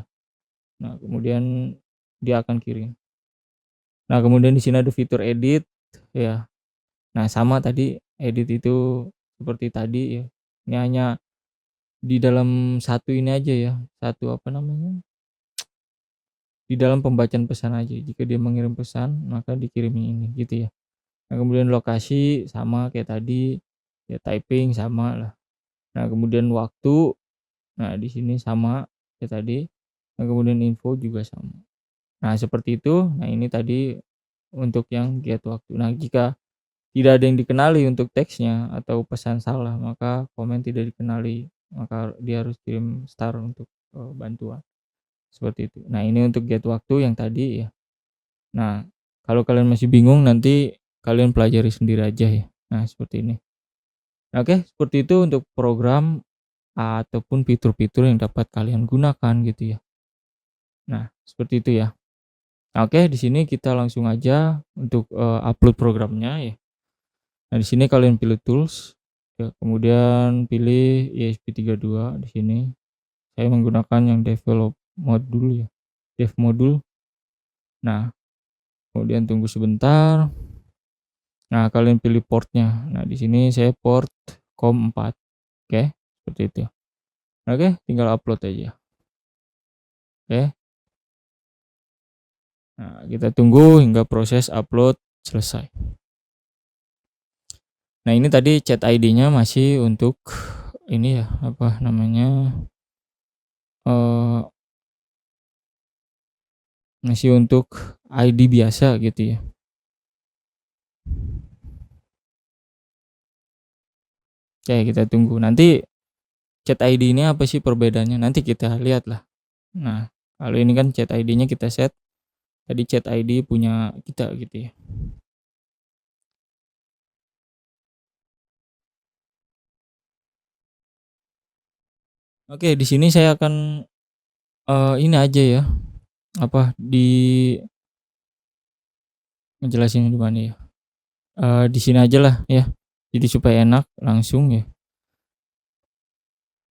Nah, kemudian dia akan kirim. Nah, kemudian di sini ada fitur edit ya. Nah, sama tadi edit itu seperti tadi ya. Ini hanya di dalam satu ini aja ya, satu apa namanya, di dalam pembacaan pesan aja. Jika dia mengirim pesan, maka dikirimnya ini gitu ya. Nah, kemudian lokasi sama kayak tadi, ya typing sama lah. Nah, kemudian waktu, nah di sini sama kayak tadi. Nah, kemudian info juga sama. Nah, seperti itu. Nah, ini tadi untuk yang get waktu. Nah, jika tidak ada yang dikenali untuk teksnya atau pesan salah, maka komen tidak dikenali, maka dia harus kirim star untuk, bantuan, seperti itu. Nah, ini untuk get waktu yang tadi ya. Nah, kalau kalian masih bingung nanti kalian pelajari sendiri aja ya. Nah, seperti ini. Oke, seperti itu untuk program ataupun fitur-fitur yang dapat kalian gunakan gitu ya. Nah, seperti itu ya. Oke, di sini kita langsung aja untuk, upload programnya ya. Nah, di sini kalian pilih tools, ya kemudian pilih ESP32 di sini. Saya menggunakan yang develop modul ya, dev modul. Nah, kemudian tunggu sebentar. Nah, kalian pilih portnya. Nah, di sini saya port COM4. Oke, seperti itu. Oke, tinggal upload aja. Oke. Nah, kita tunggu hingga proses upload selesai. Nah, ini tadi chat ID-nya masih untuk ini ya, apa namanya, eee, masih untuk ID biasa gitu ya. Oke, kita tunggu. Nanti chat ID ini apa sih perbedaannya, nanti kita lihat lah. Nah, kalau ini kan chat ID-nya kita set, tadi chat ID punya kita gitu ya. Oke, di sini saya akan, ini aja ya, apa, ngejelasinnya di mana ya, di sini ajalah ya, jadi supaya enak langsung ya.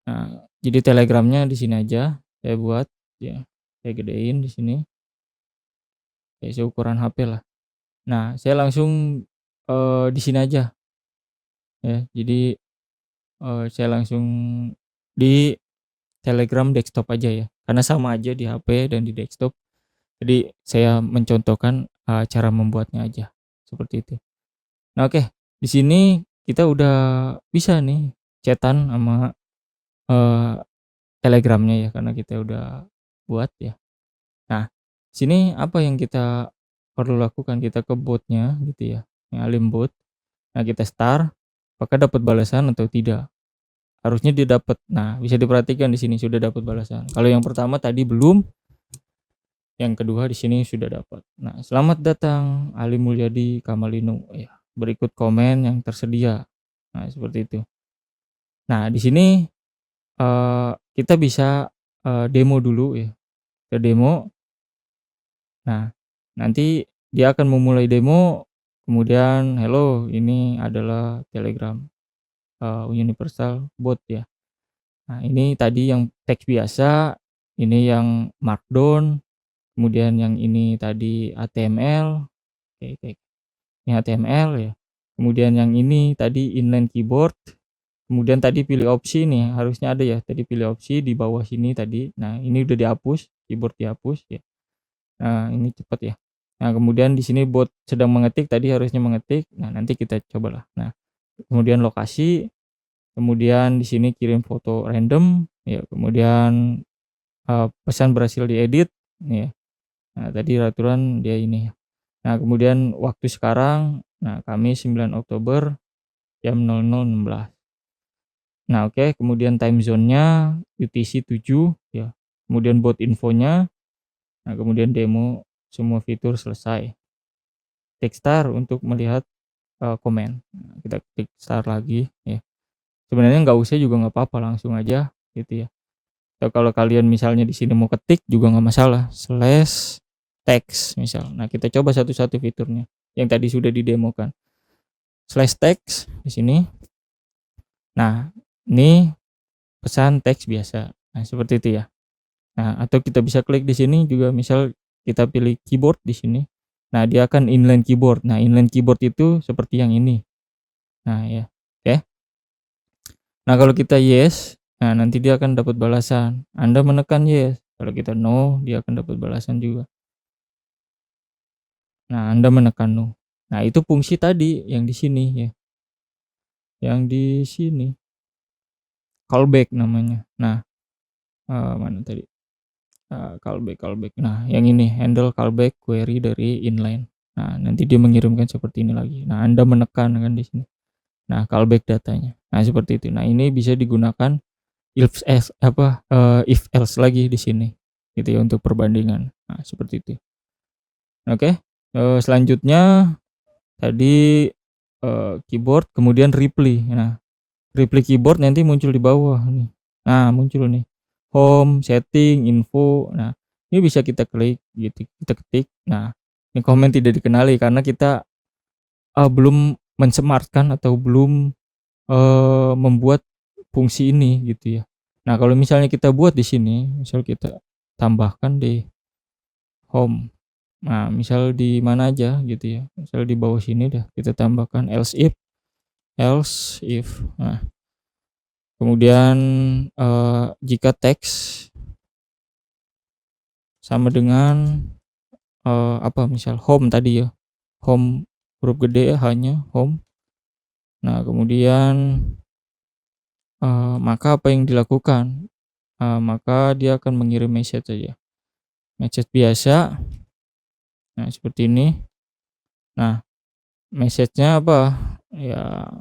Nah, jadi Telegramnya di sini aja saya buat ya, saya gedein di sini, kayak seukuran HP lah. Nah, saya langsung, di sini aja ya, jadi, saya langsung di Telegram desktop aja ya, karena sama aja di HP dan di desktop. Jadi saya mencontohkan, cara membuatnya aja, seperti itu. Nah, oke, di sini kita udah bisa nih chat-an sama, eee, Telegramnya ya, karena kita udah buat ya. Nah, sini apa yang kita perlu lakukan, kita ke bot-nya gitu ya, nyalin bot. Nah, kita start, apakah dapat balasan atau tidak. Harusnya dia dapat. Nah, bisa diperhatikan di sini sudah dapat balasan. Kalau yang pertama tadi belum, yang kedua di sini sudah dapat. Nah, selamat datang Ali Mulyadi Kamalino ya. Berikut komen yang tersedia. Nah, seperti itu. Nah, di sini kita bisa demo dulu ya. Kita demo. Nah, nanti dia akan memulai demo, kemudian hello ini adalah Telegram Universal Bot ya. Nah, ini tadi yang teks biasa, ini yang markdown, kemudian yang ini tadi HTML, oke, ini HTML ya. Kemudian yang ini tadi inline keyboard, kemudian tadi pilih opsi nih, harusnya ada ya, tadi pilih opsi di bawah sini tadi. Nah, ini udah dihapus, keyboard dihapus ya. Nah, ini cepat ya. Nah, kemudian di sini bot sedang mengetik, tadi harusnya mengetik. Nah, nanti kita cobalah. Nah, kemudian lokasi, kemudian di sini kirim foto random ya, kemudian pesan berhasil diedit ya. Nah, tadi aturan dia ini ya. Nah, kemudian waktu sekarang, nah Kamis 9 Oktober jam 00.16. Nah, oke, kemudian time zone-nya UTC 7 ya. Kemudian bot infonya, nah kemudian demo semua fitur selesai. Klik start untuk melihat komen. Nah, kita klik start lagi ya. Sebenarnya nggak usah juga nggak apa-apa, langsung aja gitu ya. Atau kalau kalian misalnya di sini mau ketik juga nggak masalah, slash text misal. Nah, kita coba satu-satu fiturnya yang tadi sudah didemokan. Slash text di sini. Nah, ini pesan teks biasa. Nah, seperti itu ya. Nah, atau kita bisa klik di sini juga, misal kita pilih keyboard di sini. Nah, dia akan inline keyboard. Nah, inline keyboard itu seperti yang ini. Nah, ya. Oke. Nah, kalau kita yes, nah nanti dia akan dapat balasan. Anda menekan yes. Kalau kita no, dia akan dapat balasan juga. Nah, Anda menekan no. Nah, itu fungsi tadi yang di sini ya. Yang di sini callback namanya. Nah, mana tadi? Callback. Nah, yang ini handle callback query dari inline. Nah, nanti dia mengirimkan seperti ini lagi. Nah, Anda menekan kan di sini. Nah, callback datanya. Nah, seperti itu. Nah, ini bisa digunakan if else lagi di sini. Gitu ya, untuk perbandingan. Nah, seperti itu. Oke. Selanjutnya tadi keyboard kemudian reply. Nah, reply keyboard nanti muncul di bawah nih. Nah, muncul nih. Home, setting, info. Nah, ini bisa kita klik gitu, kita ketik. Nah, ini komen tidak dikenali karena kita belum mensematkan atau belum membuat fungsi ini gitu ya. Nah, kalau misalnya kita buat di sini, misal kita tambahkan di home. Nah, misal di mana aja gitu ya. Misal di bawah sini dah kita tambahkan else if. Nah, kemudian jika teks sama dengan misal home tadi ya. Home huruf gede ya, hanya home. Nah, kemudian maka apa yang dilakukan? Maka dia akan mengirim message saja. Message biasa. Nah, seperti ini. Nah, message-nya apa? Ya,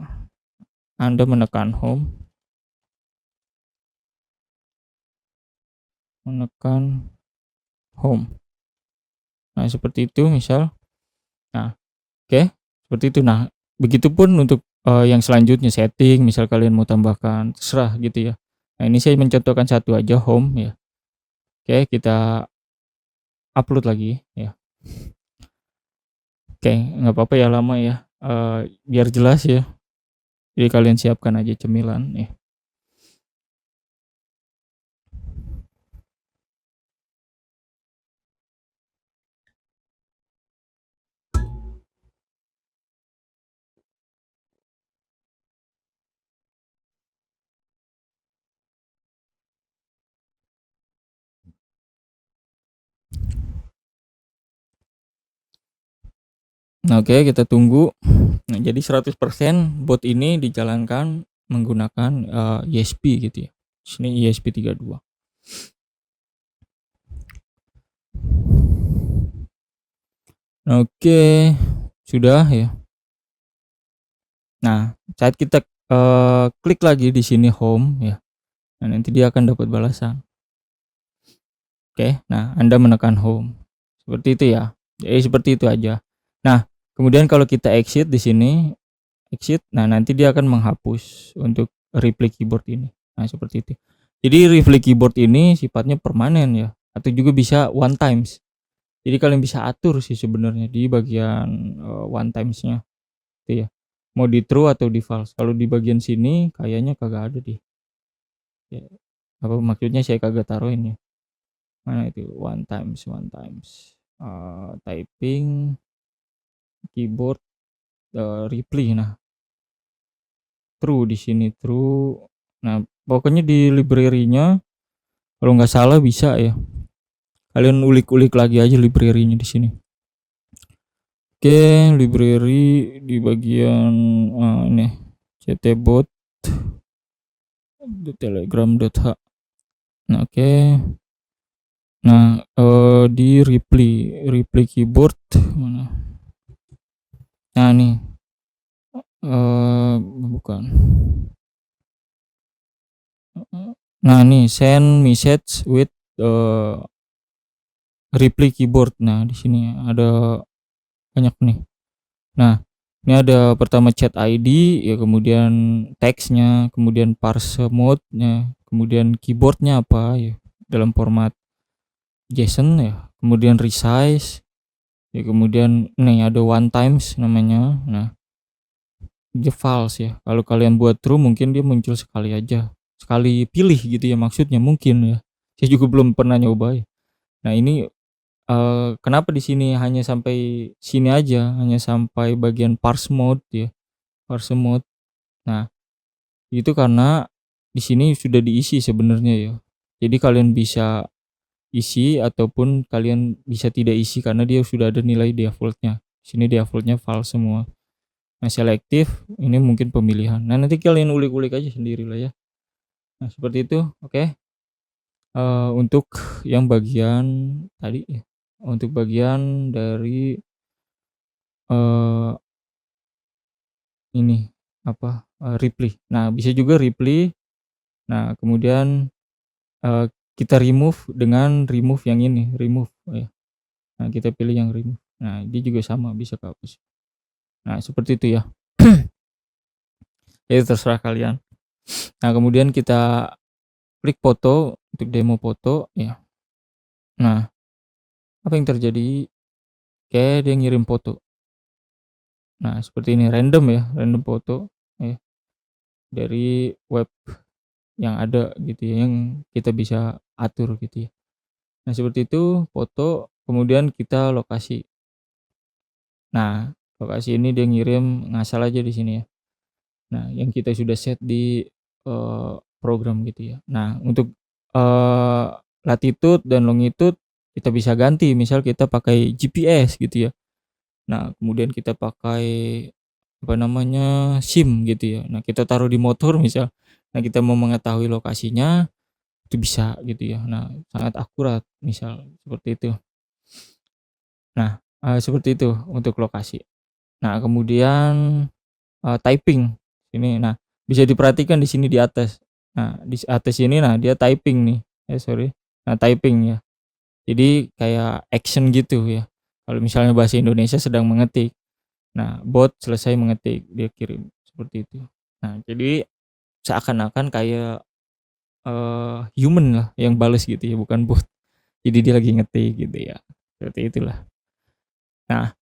Anda menekan home. Menekan home. Nah, seperti itu misal. Nah, oke, seperti itu. Nah, begitupun untuk yang selanjutnya setting, misal kalian mau tambahkan, terserah gitu ya. Nah, ini saya mencontohkan satu aja home ya. Oke, kita upload lagi ya. Oke, nggak apa-apa ya lama ya, biar jelas ya. Jadi kalian siapkan aja cemilan ya. Nah, oke kita tunggu. Nah, jadi 100% bot ini dijalankan menggunakan, ESP gitu ya. Sini ESP32. Oke, sudah ya. Nah, saat kita, klik lagi di sini home ya, nah nanti dia akan dapat balasan. Oke, nah Anda menekan home. Seperti itu ya. Jadi seperti itu aja. Nah, kemudian kalau kita exit di sini, exit, nah nanti dia akan menghapus untuk replay keyboard ini. Nah, seperti itu. Jadi replay keyboard ini sifatnya permanen ya, atau juga bisa one times. Jadi kalian bisa atur sih sebenarnya di bagian, one times-nya itu ya. Mau di true atau di false. Kalau di bagian sini kayaknya kagak ada deh. Ya, apa maksudnya saya kagak taruhin ya. Mana itu one times, typing keyboard, replay. Nah, true di sini true. Nah, pokoknya di library-nya kalau nggak salah bisa ya. Kalian ulik-ulik lagi aja library-nya di sini. Oke, library di bagian, ini ctbot telegram.h. Nah, oke. Nah, di replay keyboard mana? Nah, nih. Bukan. Nah, nih send message with, replay keyboard. Nah, di sini ada banyak nih. Nah, ini ada pertama chat ID ya, kemudian teksnya, kemudian parse mode-nya, kemudian keyboardnya apa ya dalam format JSON ya, kemudian resize ya, kemudian nih ada one times namanya. Nah, dia false ya. Kalau kalian buat true mungkin dia muncul sekali aja. Sekali pilih gitu ya maksudnya mungkin ya. Saya juga belum pernah nyoba ya. Nah, ini, kenapa di sini hanya sampai sini aja, hanya sampai bagian parse mode ya, parse mode. Nah, itu karena di sini sudah diisi sebenarnya ya. Jadi kalian bisa isi ataupun kalian bisa tidak isi karena dia sudah ada nilai default-nya. Sini default-nya false semua. Nah, selektif ini mungkin pemilihan. Nah, nanti kalian ulik-ulik aja sendiri lah ya. Nah, seperti itu, oke. Untuk yang bagian tadi ya, untuk bagian dari, eee, ini apa, replay. Nah, bisa juga replay. Nah, kemudian, kita remove dengan remove yang ini, remove ya. Nah, kita pilih yang remove. Nah, dia juga sama bisa kehapus. Nah, seperti itu ya. Itu terserah kalian. Nah, kemudian kita klik foto untuk demo foto ya. Nah, apa yang terjadi? Oke, dia ngirim foto. Nah, seperti ini random ya, random foto ya dari web yang ada gitu ya, yang kita bisa atur gitu ya. Nah, seperti itu foto, kemudian kita lokasi. Nah, lokasi ini dia ngirim ngasal aja di sini ya. Nah, yang kita sudah set di, program gitu ya. Nah, untuk, eee, latitude dan longitude kita bisa ganti, misal kita pakai GPS gitu ya. Nah, kemudian kita pakai apa namanya, SIM gitu ya. Nah, kita taruh di motor misal, nah kita mau mengetahui lokasinya, itu bisa gitu ya. Nah, sangat akurat misal seperti itu. Nah, seperti itu untuk lokasi. Nah, kemudian, typing ini, nah bisa diperhatikan di sini di atas. Nah, di atas sini nah dia typing nih, sorry, nah typing ya. Jadi kayak action gitu ya. Kalau misalnya bahasa Indonesia sedang mengetik. Nah, bot selesai mengetik, dia kirim, seperti itu. Nah, jadi seakan-akan kayak, human lah yang bales gitu ya, bukan bot. Jadi dia lagi ngetik gitu ya, seperti itulah. Nah,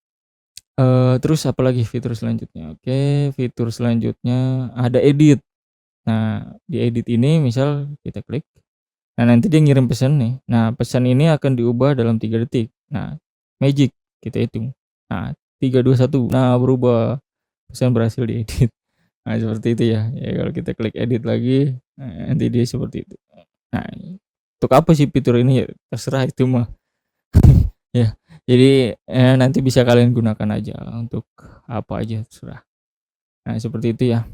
Terus apalagi fitur selanjutnya? Oke, fitur selanjutnya ada edit. Nah, di edit ini misal kita klik, nah nanti dia ngirim pesan nih. Nah, pesan ini akan diubah dalam 3 detik. Nah, magic kita hitung. Nah, 3, 2, 1, nah berubah. Pesan berhasil diedit. Nah, seperti itu ya. Ya kalau kita klik edit lagi, nanti dia seperti itu. Nah, untuk apa sih fitur ini ya terserah itu mah. Ya, jadi, nanti bisa kalian gunakan aja untuk apa aja terserah. Nah, seperti itu ya.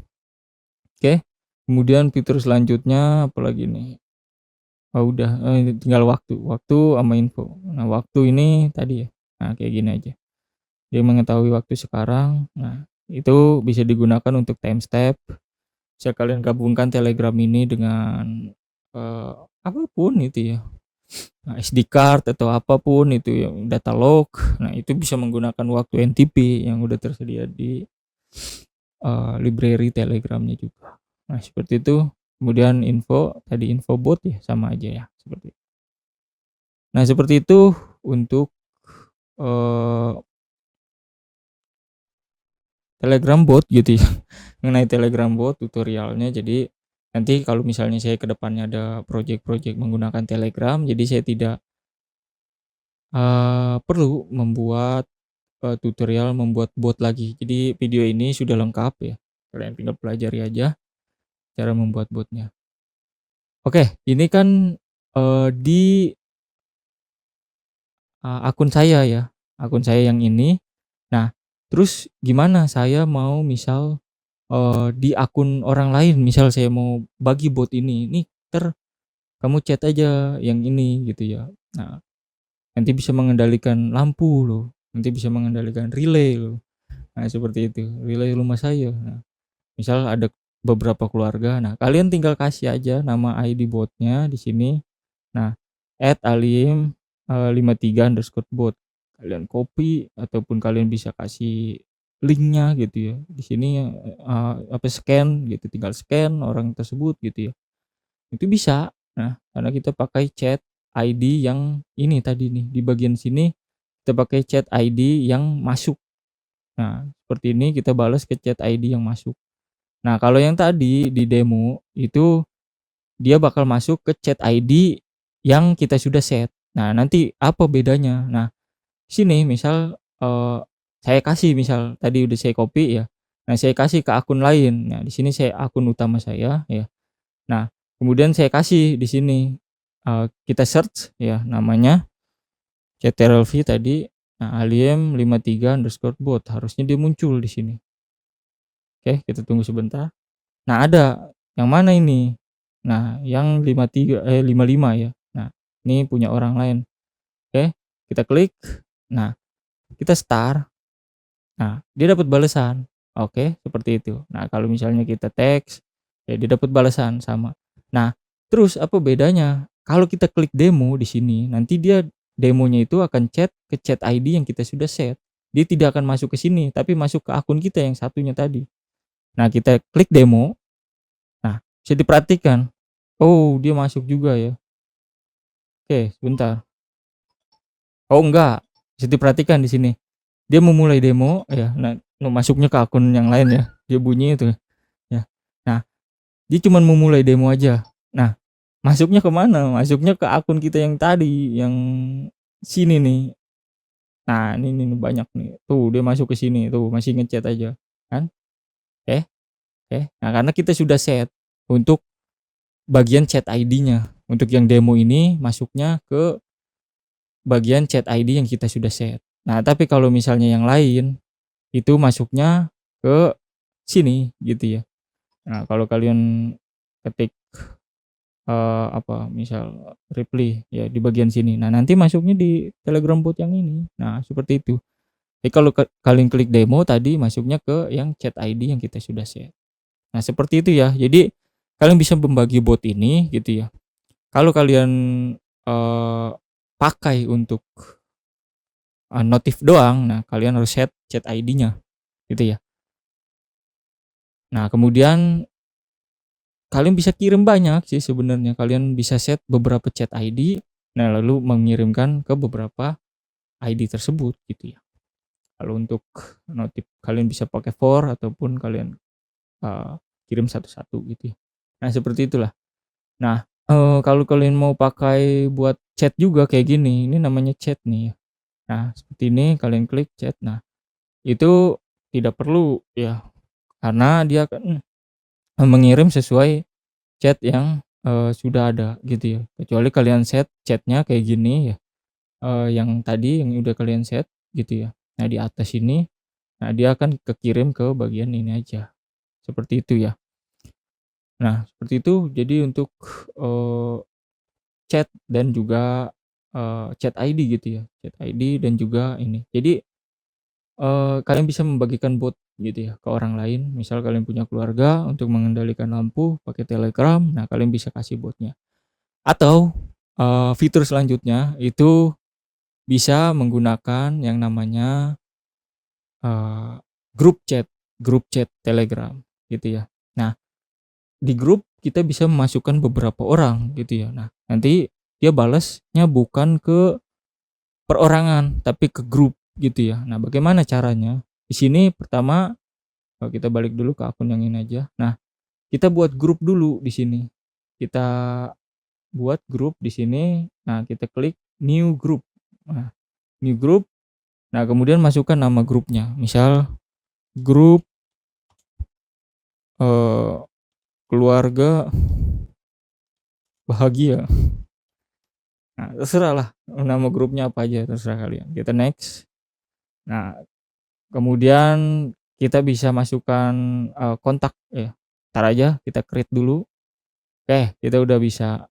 Oke, kemudian fitur selanjutnya apalagi nih? Oh udah, tinggal waktu sama info. Nah, waktu ini tadi ya, nah kayak gini aja. Dia mengetahui waktu sekarang, nah itu bisa digunakan untuk timestamp. Bisa kalian gabungkan Telegram ini dengan, apa pun itu ya, SD card atau apapun itu ya, data log. Nah, itu bisa menggunakan waktu NTP yang udah tersedia di, library Telegram-nya juga. Nah, seperti itu. Kemudian info, tadi info bot ya, sama aja ya, seperti itu. Nah, seperti itu untuk, eee, Telegram bot gitu ya, mengenai Telegram bot tutorialnya. Jadi, nanti kalau misalnya saya ke depannya ada project-project menggunakan Telegram, jadi saya tidak, perlu membuat, tutorial membuat bot lagi. Jadi video ini sudah lengkap ya, kalian tinggal pelajari aja cara membuat botnya. Oke, ini kan, di, akun saya ya, akun saya yang ini. Nah, terus gimana saya mau misal, di akun orang lain, misal saya mau bagi bot ini, "Nih entar kamu chat aja yang ini," gitu ya. Nah, nanti bisa mengendalikan lampu loh, nanti bisa mengendalikan relay loh. Nah, seperti itu, relay rumah saya. Nah, misal ada beberapa keluarga, nah kalian tinggal kasih aja nama ID botnya di sini. Nah, @alim, 53_bot. Kalian copy ataupun kalian bisa kasih linknya gitu ya. Di sini, apa, scan gitu, tinggal scan orang tersebut gitu ya. Itu bisa. Nah, karena kita pakai chat ID yang ini tadi nih, di bagian sini kita pakai chat ID yang masuk. Nah, seperti ini kita balas ke chat ID yang masuk. Nah, kalau yang tadi di demo itu dia bakal masuk ke chat ID yang kita sudah set. Nah, nanti apa bedanya? Nah, sini misal, saya kasih misal tadi udah saya copy ya. Nah, saya kasih ke akun lain. Nah, di sini saya akun utama saya ya. Nah, kemudian saya kasih di sini, kita search ya namanya CTRL-V tadi, nah aliem53_bot harusnya dia muncul di sini. Oke, kita tunggu sebentar. Nah, ada, yang mana ini? Nah, yang 55 ya. Nah, ini punya orang lain. Oke, kita klik. Nah, kita start. Nah, dia dapat balasan. Oke, seperti itu. Nah, kalau misalnya kita teks, ya dia dapat balasan sama. Nah, terus apa bedanya? Kalau kita klik demo di sini, nanti dia demonya itu akan chat ke chat ID yang kita sudah set. Dia tidak akan masuk ke sini, tapi masuk ke akun kita yang satunya tadi. Nah, kita klik demo. Nah, bisa diperhatikan. Oh, dia masuk juga ya. Oke, sebentar. Oh, enggak. Bisa diperhatikan di sini. Dia memulai demo ya, nah masuknya ke akun yang lain ya, dia bunyi itu ya. Nah, dia cuman memulai demo aja. Nah, masuknya ke mana? Masuknya ke akun kita yang tadi, yang sini nih. Nah, ini nih banyak nih. Tuh, dia masuk ke sini, tuh masih nge-chat aja, kan. Oke oke. Nah, karena kita sudah set untuk bagian chat ID-nya. Untuk yang demo ini masuknya ke bagian chat ID yang kita sudah set. Nah, tapi kalau misalnya yang lain itu masuknya ke sini gitu ya. Nah, kalau kalian ketik, apa, misal reply ya di bagian sini. Nah, nanti masuknya di Telegram bot yang ini. Nah, seperti itu. Jadi kalau kalian klik demo tadi masuknya ke yang chat ID yang kita sudah set. Nah, seperti itu ya. Jadi kalian bisa membagi bot ini gitu ya. Kalau kalian, eee, pakai untuk, notif doang, nah kalian harus set chat ID-nya gitu ya. Nah, kemudian kalian bisa kirim banyak sih sebenarnya, kalian bisa set beberapa chat ID, nah lalu mengirimkan ke beberapa ID tersebut gitu ya. Kalau untuk notif kalian bisa pakai for ataupun kalian, eee, kirim satu-satu gitu ya. Nah seperti itulah. Nah, kalau kalian mau pakai buat chat juga kayak gini, ini namanya chat nih ya. Nah seperti ini kalian klik chat, nah itu tidak perlu ya, karena dia akan mengirim sesuai chat yang, sudah ada gitu ya. Kecuali kalian set chat-nya kayak gini ya, yang tadi yang udah kalian set gitu ya. Nah di atas ini, nah dia akan kekirim ke bagian ini aja, seperti itu ya. Nah seperti itu jadi untuk, eee, chat dan juga, chat ID gitu ya, chat ID dan juga ini. Jadi, kalian bisa membagikan bot gitu ya ke orang lain, misal kalian punya keluarga untuk mengendalikan lampu pakai Telegram, nah kalian bisa kasih botnya. Atau, fitur selanjutnya itu bisa menggunakan yang namanya, eee, grup chat Telegram gitu ya. Nah, di grup kita bisa memasukkan beberapa orang gitu ya. Nah, nanti dia balasnya bukan ke perorangan, tapi ke grup gitu ya. Nah, bagaimana caranya? Di sini pertama, kita balik dulu ke akun yang ini aja. Nah, kita buat grup dulu di sini. Kita buat grup di sini, nah kita klik new group. Nah, new group, nah kemudian masukkan nama grupnya. Misal grup, eee, keluarga bahagia. Nah, terserah lah nama grupnya apa aja, terserah kalian. Kita next. Nah, kemudian kita bisa masukkan, kontak ya. Entar aja kita create dulu. Oke, kita udah bisa,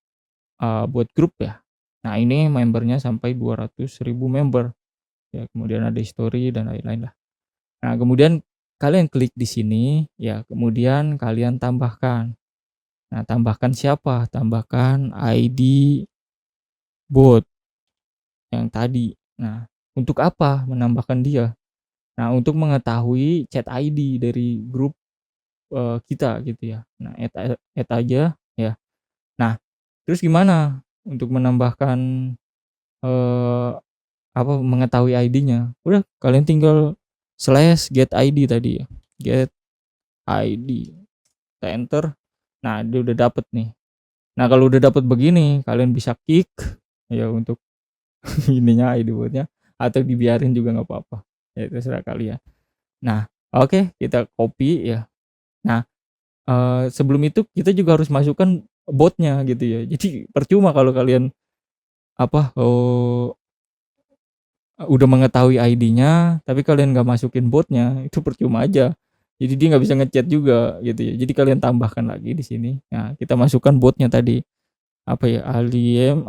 buat grup ya. Nah, ini membernya sampai 200.000 member. Ya, kemudian ada history dan lain-lain lah. Nah, kemudian kalian klik di sini, ya, kemudian kalian tambahkan. Nah, tambahkan siapa? Tambahkan ID bot yang tadi. Nah, untuk apa menambahkan dia? Nah, untuk mengetahui chat ID dari grup, kita gitu ya. Nah, add aja ya. Nah, terus gimana untuk menambahkan, eee, apa, mengetahui ID-nya? Udah kalian tinggal slash get ID tadi ya, get ID, kita enter, nah dia udah dapet nih. Nah kalau udah dapet begini, kalian bisa kick ya untuk ininya ID bot-nya atau dibiarin juga nggak apa-apa, ya terserah kalian. Nah, oke kita copy ya. Nah, sebelum itu kita juga harus masukkan botnya gitu ya. Jadi percuma kalau kalian apa, udah mengetahui ID-nya, tapi kalian nggak masukin botnya, itu percuma aja. Jadi dia nggak bisa ngechat juga gitu ya. Jadi kalian tambahkan lagi di sini. Nah, kita masukkan botnya tadi, apa ya, alim,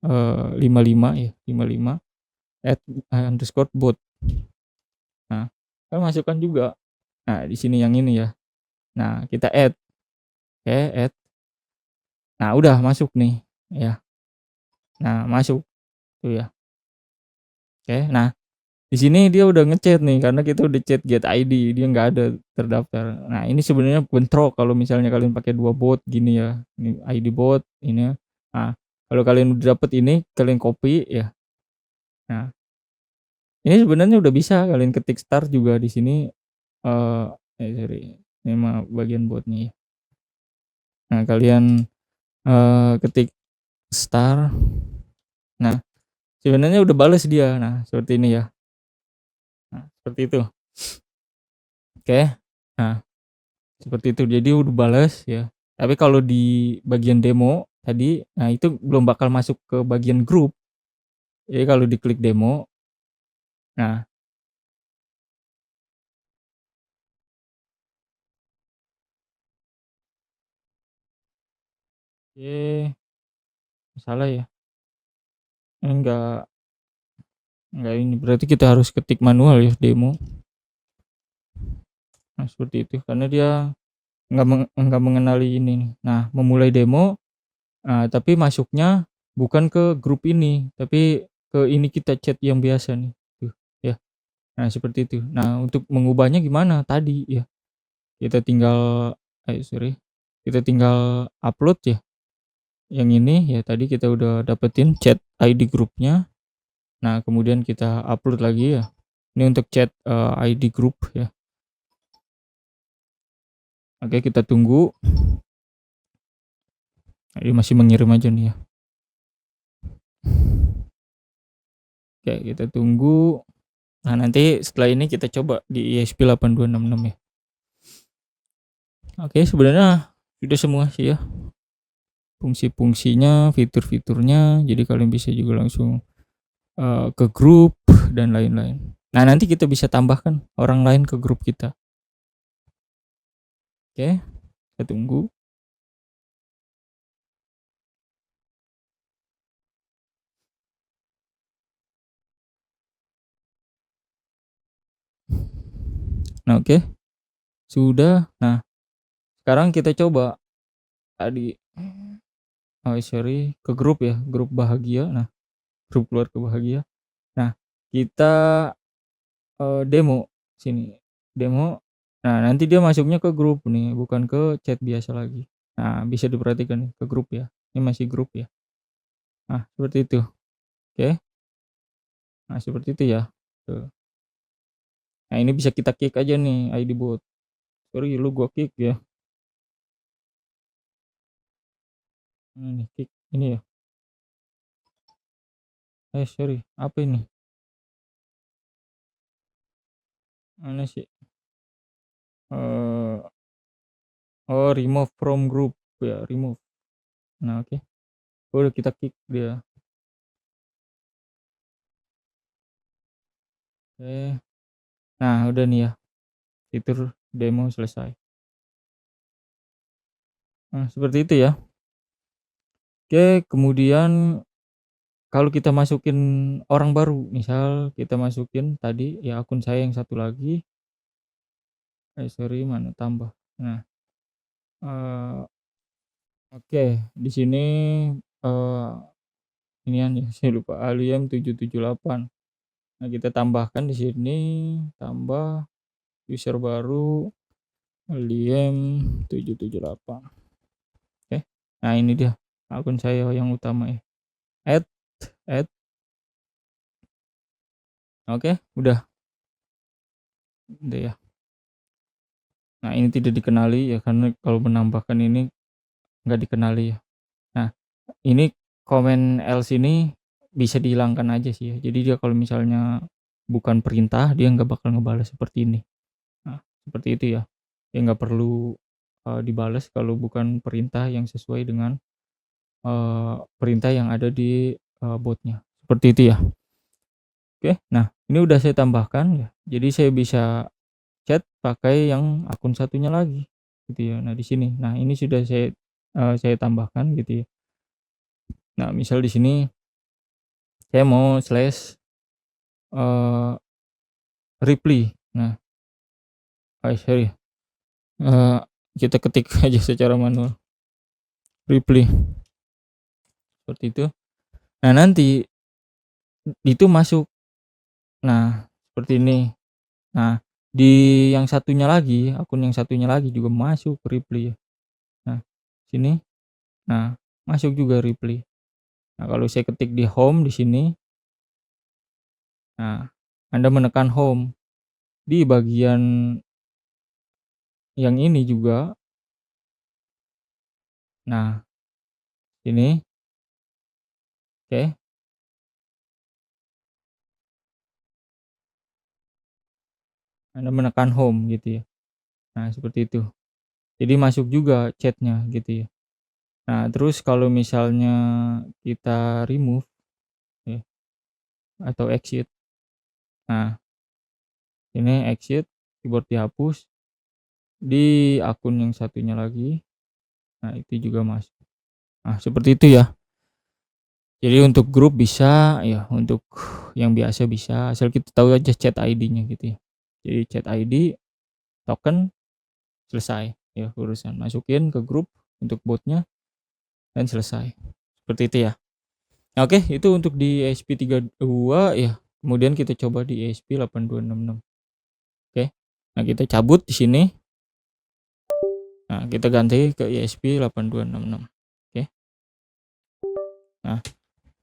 55 ya, 55 add, underscore bot. Nah, kan masukkan juga. Nah, di sini yang ini ya. Nah, kita add, oke add. Nah, udah masuk nih ya. Nah, masuk tuh ya. Oke, nah di sini dia udah nge-chat nih karena kita udah chat get ID, dia nggak ada terdaftar. Nah, ini sebenarnya bentrok kalau misalnya kalian pakai 2 bot gini ya, ini ID bot, ini ya. Nah, kalau kalian udah dapet ini, kalian copy ya. Nah, ini sebenarnya udah bisa kalian ketik start juga di sini, eee, sorry, ini mah bagian botnya ya. Nah, kalian, ketik start, nah sebenarnya udah bales dia. Nah, seperti ini ya. Nah, seperti itu. Oke. Nah, seperti itu, jadi udah bales ya. Tapi kalau di bagian demo tadi, nah itu belum bakal masuk ke bagian grup. Jadi kalau diklik demo, nah salah ya? Enggak ini, berarti kita harus ketik manual ya demo. Nah seperti itu, karena dia nggak mengenali ini nih. Nah memulai demo, tapi masuknya bukan ke grup ini, tapi ke ini kita chat yang biasa nih, tuh ya. Nah seperti itu. Nah untuk mengubahnya gimana? Tadi ya, kita tinggal sorry, kita tinggal upload ya, yang ini ya tadi kita udah dapetin chat ID grupnya. Nah kemudian kita upload lagi ya. Ini untuk chat, ID grup ya. Oke, kita tunggu. Ini masih mengirim aja nih ya. Oke, kita tunggu. Nah, nanti setelah ini kita coba di ESP8266 ya. Oke, sebenarnya sudah semua sih ya. Fungsi-fungsinya, fitur-fiturnya, jadi kalian bisa juga langsung ke grup dan lain-lain. Nah, nanti kita bisa tambahkan orang lain ke grup kita. Oke, kita tunggu. Nah, oke. Sudah. Nah, sekarang kita coba tadi sorry, ke grup ya, grup bahagia. Nah, grup keluarga bahagia. Nah, kita demo sini, demo. Nah, nanti dia masuknya ke grup nih, bukan ke chat biasa lagi. Nah, bisa diperhatikan nih, ke grup ya. Ini masih grup ya. Nah, seperti itu. Oke. Nah, seperti itu ya. Tuh. Nah, ini bisa kita kick aja nih ID bot. Sorry lu gua kick ya. Nah, nih kick ini ya. Sorry, apa ini? Mana sih? Oh, remove from group ya, remove. Nah, oke. Udah kita kick dia. Oke. Nah, udah nih ya. Fitur demo selesai. Nah, seperti itu ya. Oke, kemudian kalau kita masukin orang baru, misal kita masukin tadi ya akun saya yang satu lagi, sorry mana tambah. Nah, oke, di sini inian ya, saya lupa Aliem778. Nah, kita tambahkan di sini, tambah user baru Aliem778. Oke. Nah, ini dia akun saya yang utama ya. Add. Oke, udah ya. Nah, ini tidak dikenali ya, karena kalau menambahkan ini nggak dikenali ya. Nah, ini komen else ini bisa dihilangkan aja sih ya. Jadi dia kalau misalnya bukan perintah, dia nggak bakal ngebales seperti ini. Nah, seperti itu ya. Dia nggak perlu dibales kalau bukan perintah yang sesuai dengan perintah yang ada di botnya. Seperti itu ya. Oke, nah ini udah saya tambahkan ya. Jadi saya bisa chat pakai yang akun satunya lagi gitu ya. Nah, di sini. Nah, ini sudah saya tambahkan gitu ya. Nah, misal di sini saya mau slash reply. Nah, sorry, kita ketik aja secara manual, reply, seperti itu. Nah, nanti itu masuk. Nah, seperti ini. Nah, di yang satunya lagi, akun yang satunya lagi juga masuk reply ya. Nah, sini. Nah, masuk juga reply. Nah, kalau saya ketik di home di sini, nah, Anda menekan home. Di bagian yang ini juga. Nah, ini. Oke. Anda menekan home gitu ya. Nah, seperti itu. Jadi masuk juga chat-nya gitu ya. Nah, terus kalau misalnya kita remove ya, atau exit. Nah, ini exit, keyboard dihapus. Di akun yang satunya lagi. Nah, itu juga masuk. Nah, seperti itu ya. Jadi untuk grup bisa ya, untuk yang biasa bisa, asal kita tahu aja chat ID-nya gitu ya. Jadi chat ID, token, selesai ya urusan. Masukin ke grup untuk botnya dan selesai. Seperti itu ya. Nah, oke, itu untuk di ESP32 ya. Kemudian kita coba di ESP8266. Oke. Nah, kita cabut di sini. Nah, kita ganti ke ESP8266. Oke. Nah,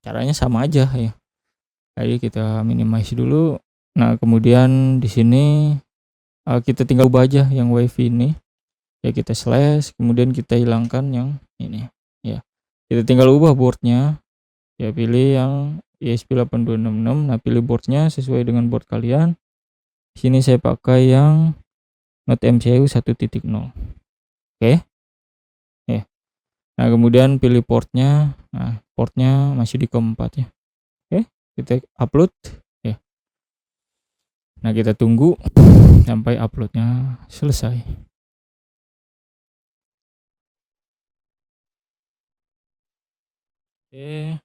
caranya sama aja ya. Jadi kita minimize dulu. Nah, kemudian di sini, kita tinggal ubah aja yang WiFi ini, ya kita slash, kemudian kita hilangkan yang ini, ya. Kita tinggal ubah board-nya, ya pilih yang ESP8266, nah pilih board-nya sesuai dengan board kalian. Di sini saya pakai yang Note MCU 1.0. Oke. Ya. Nah, kemudian pilih port-nya. Nah, port-nya masih di COM4 ya. Oke, kita upload ya. Nah, kita tunggu sampai upload-nya selesai. Oke.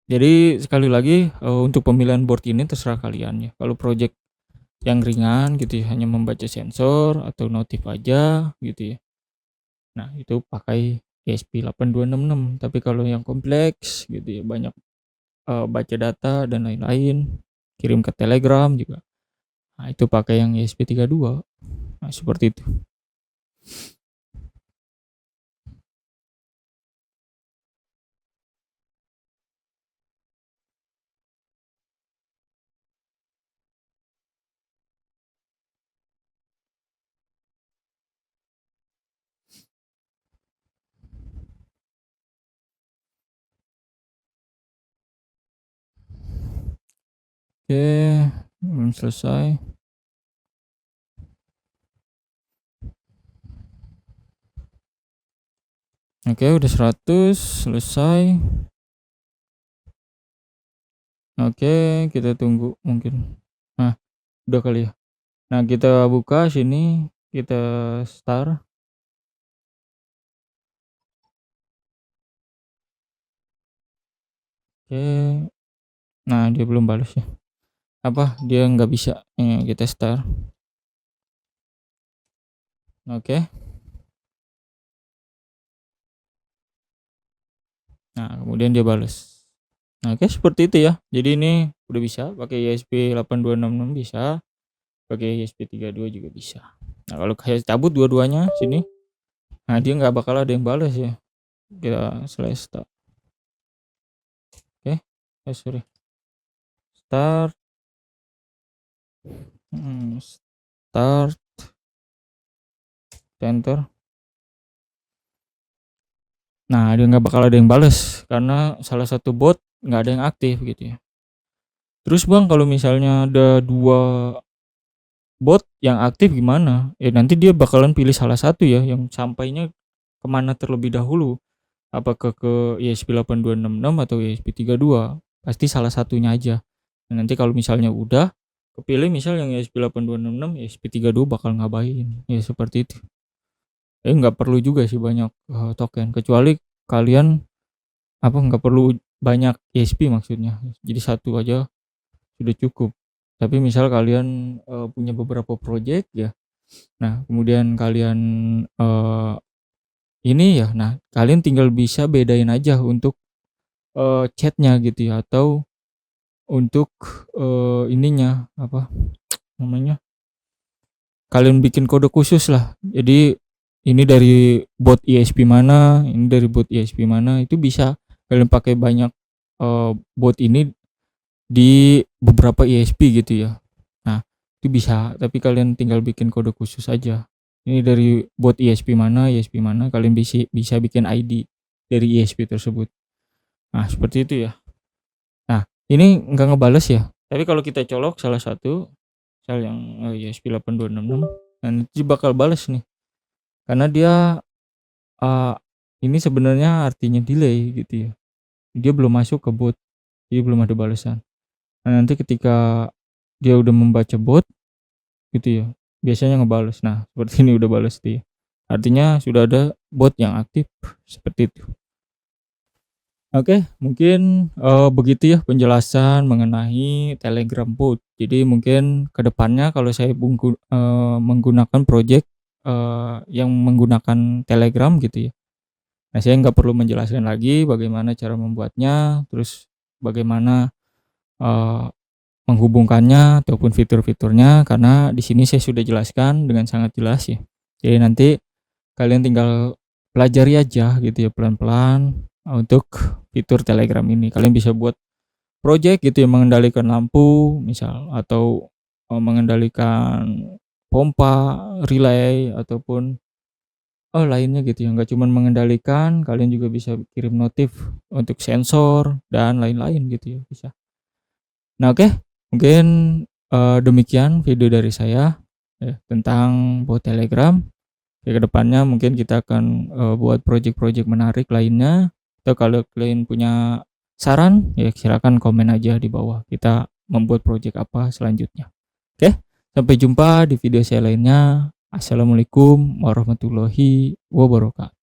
Jadi sekali lagi, untuk pemilihan board ini terserah kalian ya. Kalau project yang ringan gitu ya, hanya membaca sensor atau notif aja gitu ya. Nah, itu pakai ESP8266. Tapi kalau yang kompleks gitu ya, banyak baca data dan lain-lain, kirim ke Telegram juga. Nah, itu pakai yang ESP32. Nah, seperti itu. Oke, belum selesai. Oke, udah 100, selesai. Oke, kita tunggu mungkin. Nah, udah kali ya. Nah, kita buka sini, kita start. Oke. Nah, dia belum balas ya. Apa? Dia nggak bisa. Kita start. Oke. Nah, kemudian dia balas. Nah, oke seperti itu ya. Jadi ini udah bisa pakai ESP8266 bisa, pakai ESP32 juga bisa. Nah, kalau kayak cabut dua-duanya sini, nah dia nggak bakal ada yang balas ya. Kita slash start. Oke. Sorry. Start. Start. Enter. Nah, dia nggak bakal ada yang bales karena salah satu bot nggak ada yang aktif gitu ya. Terus Bang, kalau misalnya ada 2 bot yang aktif gimana? Ya nanti dia bakalan pilih salah satu ya yang sampainya kemana terlebih dahulu. Apakah ke ESP8266 atau ESP32? Pasti salah satunya aja. Nah, nanti kalau misalnya udah kepilih misal yang ESP8266, ESP32 bakal ngabain. Ya seperti itu. Nggak perlu juga sih banyak token, kecuali kalian nggak perlu banyak ESP maksudnya. Jadi satu aja sudah cukup. Tapi misal kalian punya beberapa project ya. Nah, kemudian kalian ini ya, nah kalian tinggal bisa bedain aja untuk chatnya gitu ya, atau untuk ininya apa namanya? Kalian bikin kode khusus lah. Jadi ini dari bot ESP mana, ini dari bot ESP mana, itu bisa kalian pakai banyak bot ini di beberapa ESP gitu ya. Nah, itu bisa, tapi kalian tinggal bikin kode khusus aja. Ini dari bot ESP mana, kalian bisa bikin ID dari ESP tersebut. Nah, seperti itu ya. Nah, ini nggak ngebales ya. Tapi kalau kita colok salah satu, misal yang ESP8266, nanti bakal bales nih. Karena dia ini sebenarnya artinya delay gitu ya. Dia belum masuk ke bot, jadi belum ada balasan. Nah, nanti ketika dia udah membaca bot gitu ya, biasanya ngebales. Nah, seperti ini udah balas dia. Artinya sudah ada bot yang aktif, seperti itu. Oke, mungkin begitu ya penjelasan mengenai Telegram bot. Jadi mungkin kedepannya kalau saya menggunakan project yang menggunakan Telegram gitu ya. Nah, saya nggak perlu menjelaskan lagi bagaimana cara membuatnya, terus bagaimana menghubungkannya ataupun fitur-fiturnya, karena di sini saya sudah jelaskan dengan sangat jelas ya. Jadi nanti kalian tinggal pelajari aja gitu ya pelan-pelan. untuk fitur Telegram ini. Kalian bisa buat project gitu yang mengendalikan lampu misal atau, mengendalikan pompa, relay ataupun, lainnya gitu ya, nggak cuman mengendalikan, kalian juga bisa kirim notif untuk sensor dan lain-lain gitu ya, bisa. Nah oke, mungkin, demikian video dari saya, ya tentang bot Telegram. Ya ke depannya mungkin kita akan, buat project-project menarik lainnya, atau kalau kalian punya saran, ya silakan komen aja di bawah, kita membuat project apa selanjutnya. Oke, sampai jumpa di video saya lainnya. Assalamualaikum warahmatullahi wabarakatuh.